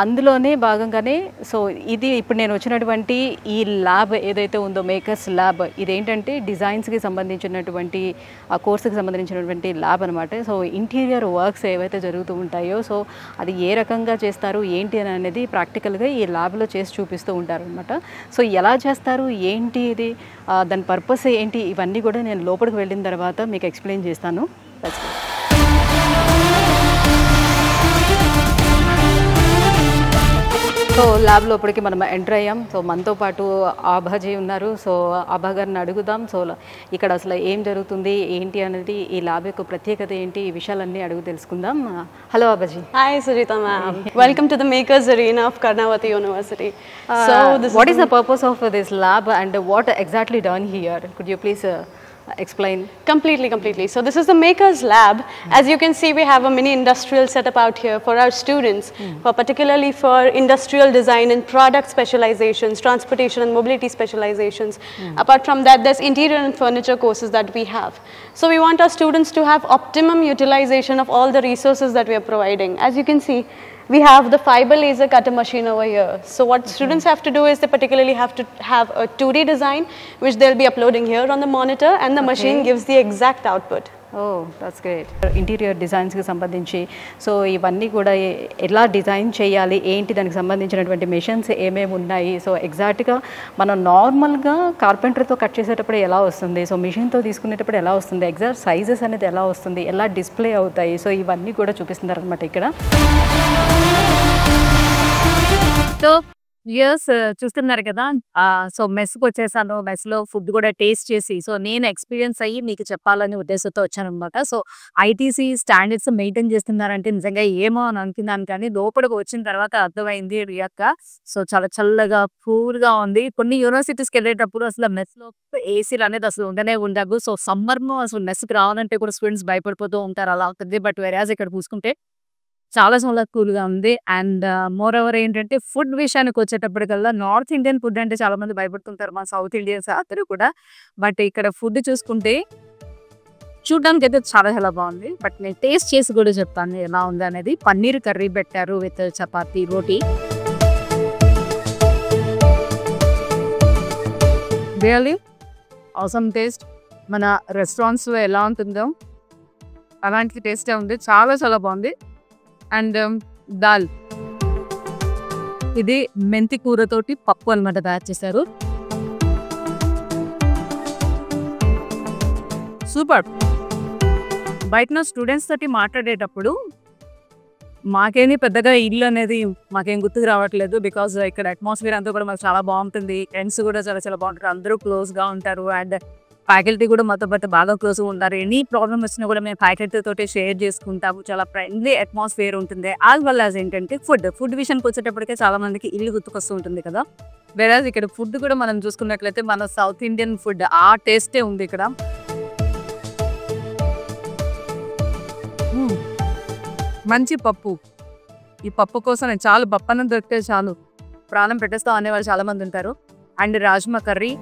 S2: అందులోనే భాగంగానే సో ఇది ఇప్పుడు నేను వచ్చినటువంటి ఈ ల్యాబ్ ఏదైతే ఉందో మేకర్స్ ల్యాబ్, ఇదేంటంటే డిజైన్స్కి సంబంధించినటువంటి ఆ కోర్సుకి సంబంధించినటువంటి ల్యాబ్ అనమాట. సో ఇంటీరియర్ వర్క్స్ ఏవైతే జరుగుతూ ఉంటాయో సో అది ఏ రకంగా చేస్తారు ఏంటి అని అనేది ప్రాక్టికల్గా ఈ ల్యాబ్లో చేసి చూపిస్తూ ఉంటారు అనమాట. సో ఎలా చేస్తారు ఏంటి ఇది దాని పర్పస్ ఏంటి ఇవన్నీ కూడా నేను లోపలికి వెళ్ళిన తర్వాత మీకు ఎక్స్ప్లెయిన్ చేస్తాను. సో ల్యాబ్ లోపలికి మనం ఎంటర్ అయ్యాం. సో మనతో పాటు ఆభాజీ ఉన్నారు. సో ఆభా గారిని అడుగుదాం సో ఇక్కడ అసలు ఏం జరుగుతుంది ఏంటి అనేది, ఈ ల్యాబ్ యొక్క ప్రత్యేకత ఏంటి, ఈ విషయాలన్నీ అడుగు తెలుసుకుందాం. Hello ఆభాజీ.
S4: Hi Sujita ma'am. Welcome to the Makers Arena of Karnavati University.
S2: What is the purpose of this lab and what exactly done here? Could you please explain?
S4: Completely. So this is the Makers Lab. As you can see, we have a mini industrial setup out here for our students, particularly for industrial design and product specializations, transportation and mobility specializations. Apart from that, there's interior and furniture courses that we have. So we want our students to have optimum utilization of all the resources that we are providing. As you can see, we have the fiber laser cutter machine over here. So what students have to do is they particularly have to have a 2D design which they'll be uploading here on the monitor, and the machine gives the exact output.
S2: Oh, that's great. Interior డిజైన్స్కి సంబంధించి సో ఇవన్నీ కూడా ఎలా డిజైన్ చేయాలి ఏంటి, దానికి సంబంధించినటువంటి మెషిన్స్ ఏమేమి ఉన్నాయి, సో ఎగ్జాక్ట్గా మనం నార్మల్గా కార్పెంటర్తో కట్ చేసేటప్పుడు ఎలా వస్తుంది, సో మిషన్తో తీసుకునేటప్పుడు ఎలా వస్తుంది, ఎగ్జాక్ట్ సైజెస్ అనేది ఎలా వస్తుంది, ఎలా డిస్ప్లే అవుతాయి, సో ఇవన్నీ కూడా చూపిస్తున్నారు అనమాట ఇక్కడ.
S5: సో ఇయర్స్ చూస్తున్నారు కదా. సో మెస్కి వచ్చేసాను. మెస్లో ఫుడ్ కూడా టేస్ట్ చేసి సో నేను ఎక్స్పీరియన్స్ అయ్యి మీకు చెప్పాలనే ఉద్దేశంతో వచ్చాను అనమాట. సో ఐటీసీ స్టాండర్డ్స్ మెయింటైన్ చేస్తున్నారంటే నిజంగా ఏమో అని అనుకున్నాను, కానీ లోపలికి వచ్చిన తర్వాత అర్థమైంది రియాక్క. సో చాలా చల్లగా కూల్గా ఉంది. కొన్ని యూనివర్సిటీస్కి వెళ్ళేటప్పుడు అసలు మెస్లో ఏసీలు అనేది అసలు ఉండవు. సో సమ్మర్లో అసలు మెస్కి రావాలంటే కూడా స్టూడెంట్స్ భయపడిపోతూ ఉంటారు, అలా అవుతుంది. బట్ వెరాజ్ ఇక్కడ చూసుకుంటే చాలా చాలా కూల్గా ఉంది. అండ్ మోర్ ఓవర్ ఏంటంటే ఫుడ్ విషయానికి వచ్చేటప్పటికల్లా నార్త్ ఇండియన్ ఫుడ్ అంటే చాలా మంది భయపడుతుంటారు, మా సౌత్ ఇండియన్స్ అందరూ కూడా. బట్ ఇక్కడ ఫుడ్ చూసుకుంటే చూడడానికి అయితే చాలా చాలా బాగుంది. బట్ నేను టేస్ట్ చేసి కూడా చెప్తాను ఎలా ఉంది అనేది. పన్నీర్ కర్రీ పెట్టారు with chapati roti. Really awesome taste. మన రెస్టారెంట్స్లో ఎలా ఉంటుందో అలాంటి టేస్టే ఉంది, చాలా చాలా బాగుంది. అండ్ దాల్, ఇది మెంతి కూరతోటి పప్పు అనమాట తయారు చేశారు. సూపర్. బయట స్టూడెంట్స్ తోటి మాట్లాడేటప్పుడు మాకేమి పెద్దగా ఇల్లు అనేది మాకేం గుర్తుకు రావట్లేదు, బికాజ్ ఇక్కడ అట్మాస్ఫియర్ అంతా కూడా మాకు చాలా బాగుంటుంది. ఫ్రెండ్స్ కూడా చాలా చాలా బాగుంటారు, అందరూ క్లోజ్గా ఉంటారు. అండ్ ఫ్యాకల్టీ కూడా మాతో పాటు బాగా క్లోజ్గా ఉంటారు. ఎనీ ప్రాబ్లమ్ వచ్చినా కూడా మేము ఫ్యాకల్టీతో షేర్ చేసుకుంటాము. చాలా ఫ్రెండ్లీ అట్మాస్ఫియర్ ఉంటుంది. యాజ్ వెల్ యాజ్ ఏంటంటే ఫుడ్ విషయానికి వచ్చేటప్పటికే చాలా మందికి ఇల్లు గుర్తుకొస్తూ ఉంటుంది కదా. వేరేజ్ ఇక్కడ ఫుడ్ కూడా మనం చూసుకున్నట్లయితే మన సౌత్ ఇండియన్ ఫుడ్ ఆ టేస్టే ఉంది ఇక్కడ. మంచి పప్పు. ఈ పప్పు కోసం నేను చాలు పప్పన్నం దొరికితే చాలు ప్రాణం పెట్టేస్తాం అనేవాళ్ళు చాలా మంది ఉంటారు. అండ్ రాజ్మా కర్రీ,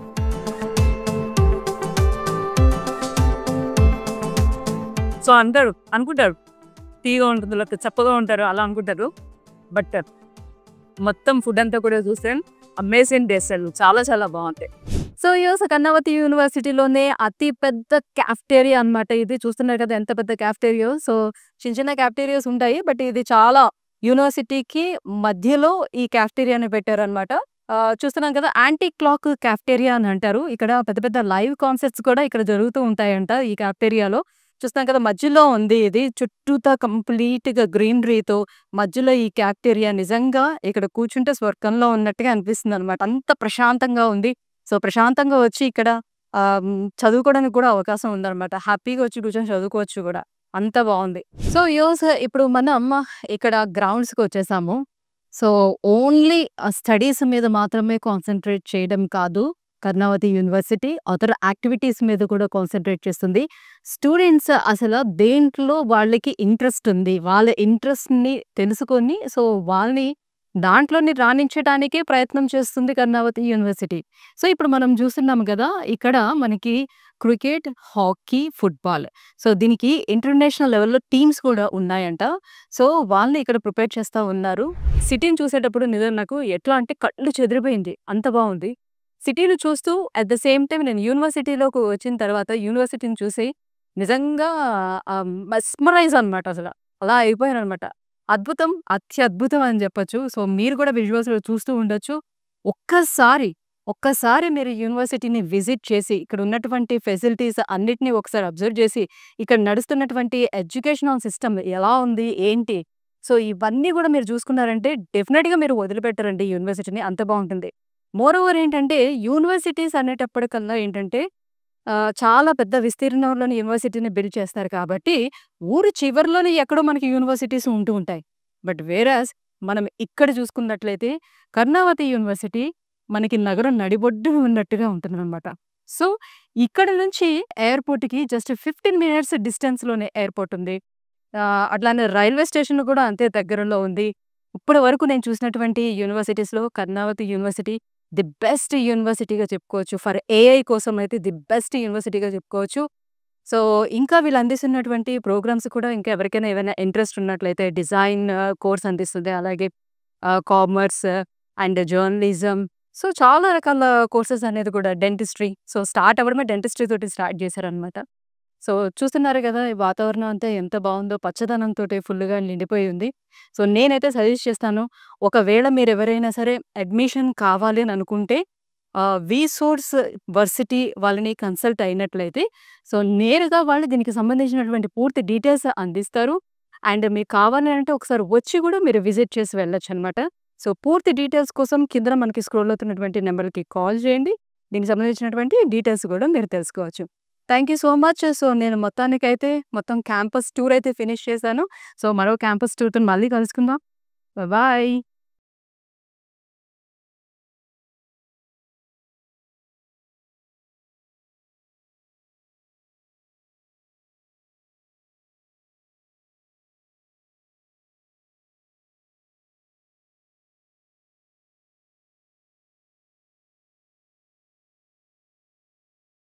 S5: సో అందరూ అనుకుంటారు తీగా ఉంటుంది లేకపోతే చప్పగా ఉంటారు అలా అనుకుంటారు. బట్ మొత్తం ఫుడ్ అంతా కూడా చూస్తే అమేజింగ్ టేస్ట్, చాలా చాలా బాగుంటాయి.
S2: సో యూఎస్ కర్ణావతి యూనివర్సిటీలోనే అతి పెద్ద క్యాఫ్టేరియా అనమాట. ఇది చూస్తున్నారు కదా ఎంత పెద్ద క్యాఫ్టేరియో. సో చిన్న చిన్న క్యాఫ్టేరియాస్ ఉంటాయి, బట్ ఇది చాలా యూనివర్సిటీకి మధ్యలో ఈ క్యాఫ్టేరియాని పెట్టారనమాట. చూస్తున్నాం కదా, యాంటీ క్లాక్ క్యాఫ్టేరియా అని అంటారు. ఇక్కడ పెద్ద పెద్ద లైవ్ కాన్సర్ట్స్ కూడా ఇక్కడ జరుగుతూ ఉంటాయంట ఈ క్యాఫ్టేరియాలో.
S6: చూస్తాం కదా మధ్యలో ఉంది ఇది. చుట్టూతా కంప్లీట్‌గా గ్రీనరీతో మధ్యలో ఈ క్యాఫ్టేరియా నిజంగా ఇక్కడ కూర్చుంటే స్వర్గంలో ఉన్నట్టుగా అనిపిస్తుందనమాట. అంత ప్రశాంతంగా ఉంది. సో, ప్రశాంతంగా వచ్చి ఇక్కడ చదువుకోవడానికి కూడా అవకాశం ఉందనమాట. హ్యాపీగా వచ్చి కూర్చొని చదువుకోవచ్చు కూడా. అంత బావుంది. సో, ఇప్పుడు మనం ఇక్కడ గ్రౌండ్స్‌కొచ్చేసాము. సో, ఓన్లీ స్టడీస్ మీద మాత్రమే కాన్సంట్రేట్ చేయడం కాదు కర్ణావతి యూనివర్సిటీ. అదర్ యాక్టివిటీస్ మీద కూడా కాన్సంట్రేట్ చేస్తుంది. స్టూడెంట్స్ అసలు దేంట్లో వాళ్ళకి ఇంట్రెస్ట్ ఉంది. వాళ్ళ ఇంట్రెస్ట్‌ని తెలుసుకొని సో, వాళ్ళని దాంట్లోని రాణించడానికే ప్రయత్నం చేస్తుంది కర్ణావతి యూనివర్సిటీ. సో, ఇప్పుడు మనం చూస్తున్నాము కదా! ఇక్కడ మనకి క్రికెట్, హాకీ, ఫుట్‌బాల్. సో, దీనికి ఇంటర్నేషనల్ లెవెల్‌లో టీమ్స్ కూడా ఉన్నాయంట. సో, వాళ్ళని ఇక్కడ ప్రిపేర్ చేస్తా ఉన్నారు. సిటీని చూసేటప్పుడు నిజంగా నాకు ఎట్లా అంటే కళ్ళు చెదిరిపోయింది. అంత బావుంది. సిటీని చూస్తూ అట్ ద సేమ్ టైమ్ నేను యూనివర్సిటీలోకి వచ్చిన తర్వాత యూనివర్సిటీని చూసి నిజంగా మెస్మరైజ్ అనమాట అసల. అలా అయిపోయాననమాట. అద్భుతం, అత్యద్భుతం అని చెప్పొచ్చు. సో, మీరు కూడా విజువల్స్‌లో చూస్తూ ఉండొచ్చు. ఒక్కసారి మీరు యూనివర్సిటీని విజిట్ చేసి ఇక్కడ ఉన్నటువంటి ఫెసిలిటీస్ అన్నిటిని ఒకసారి అబ్జర్వ్ చేసి ఇక్కడ నడుస్తున్నటువంటి ఎడ్యుకేషనల్ సిస్టమ్ ఎలా ఉంది, ఏంటి? సో, ఇవన్నీ కూడా మీరు చూసుకున్నారంటే డెఫినెట్‌గా మీరు వదిలిపెట్టరండి యూనివర్సిటీని. అంత బావుంటుంది. మోరోవర్ ఏంటంటే యూనివర్సిటీస్ అనేటప్పటికల్లా ఏంటంటే చాలా పెద్ద విస్తీర్ణంలోని యూనివర్సిటీని బిల్డ్ చేస్తారు కాబట్టి ఊరు చివరిలోనే ఎక్కడో మనకి యూనివర్సిటీస్ ఉంటూ ఉంటాయి. బట్ వేరాస్ మనం ఇక్కడ చూసుకున్నట్లయితే కర్ణావతి యూనివర్సిటీ మనకి నగరం నడిబొడ్డున ఉన్నట్టుగా ఉంటుందన్నమాట. సో, ఇక్కడ నుంచి ఎయిర్‌పోర్ట్‌కి జస్ట్ 15 మినిట్స్ డిస్టెన్స్‌లోనే ఎయిర్‌పోర్ట్ ఉంది. అట్లానే రైల్వే స్టేషన్ కూడా అంతే దగ్గరలో ఉంది. ఇప్పటి వరకు నేను చూసినటువంటి యూనివర్సిటీస్‌లో కర్ణావతి యూనివర్సిటీ ది బెస్ట్ యూనివర్సిటీగా చెప్పుకోవచ్చు. ఫర్ ఏఐ కోసం అయితే ది బెస్ట్ యూనివర్సిటీగా చెప్పుకోవచ్చు. సో, ఇంకా వీళ్ళు అందిస్తున్నటువంటి ప్రోగ్రామ్స్ కూడా ఇంకా ఎవరికైనా ఏవైనా ఇంట్రెస్ట్ ఉన్నట్లయితే డిజైన్ కోర్స్ అందిస్తుంది. అలాగే కామర్స్ అండ్ జర్నలిజం. సో, చాలా రకాల కోర్సెస్ అనేది కూడా డెంటిస్ట్రీ. సో, స్టార్ట్ అవ్వడమే డెంటిస్ట్రీ తోటి స్టార్ట్ చేశారనమాట. సో, చూస్తున్నారు కదా! ఈ వాతావరణం అంతా ఎంత బావుందో పచ్చదనంతోటి ఫుల్‌గా నిండిపోయి ఉంది. సో, నేనైతే సజెస్ట్ చేస్తాను. ఒకవేళ మీరెవరైనా సరే అడ్మిషన్ కావాలి అని అనుకుంటే విసోర్స్ వర్సిటీ వాళ్ళని కన్సల్ట్ అయినట్లయితే సో, నేరుగా వాళ్ళు దీనికి సంబంధించినటువంటి పూర్తి డీటెయిల్స్ అందిస్తారు. అండ్ మీకు కావాలి అంటే ఒకసారి వచ్చి కూడా మీరు విజిట్ చేసి వెళ్ళొచ్చనమాట. సో, పూర్తి డీటెయిల్స్ కోసం కిందన మనకి స్క్రోల్ అవుతున్నటువంటి నెంబర్‌కి కాల్ చేయండి. దీనికి సంబంధించినటువంటి డీటెయిల్స్ కూడా మీరు తెలుసుకోవచ్చు. Thank you so much. So, నేను మొత్తానికైతే మొత్తం క్యాంపస్ టూర్ అయితే ఫినిష్ చేశాను. సో, మరో క్యాంపస్ టూర్‌తో మళ్ళీ కలుసుకుందాం. బాయ్.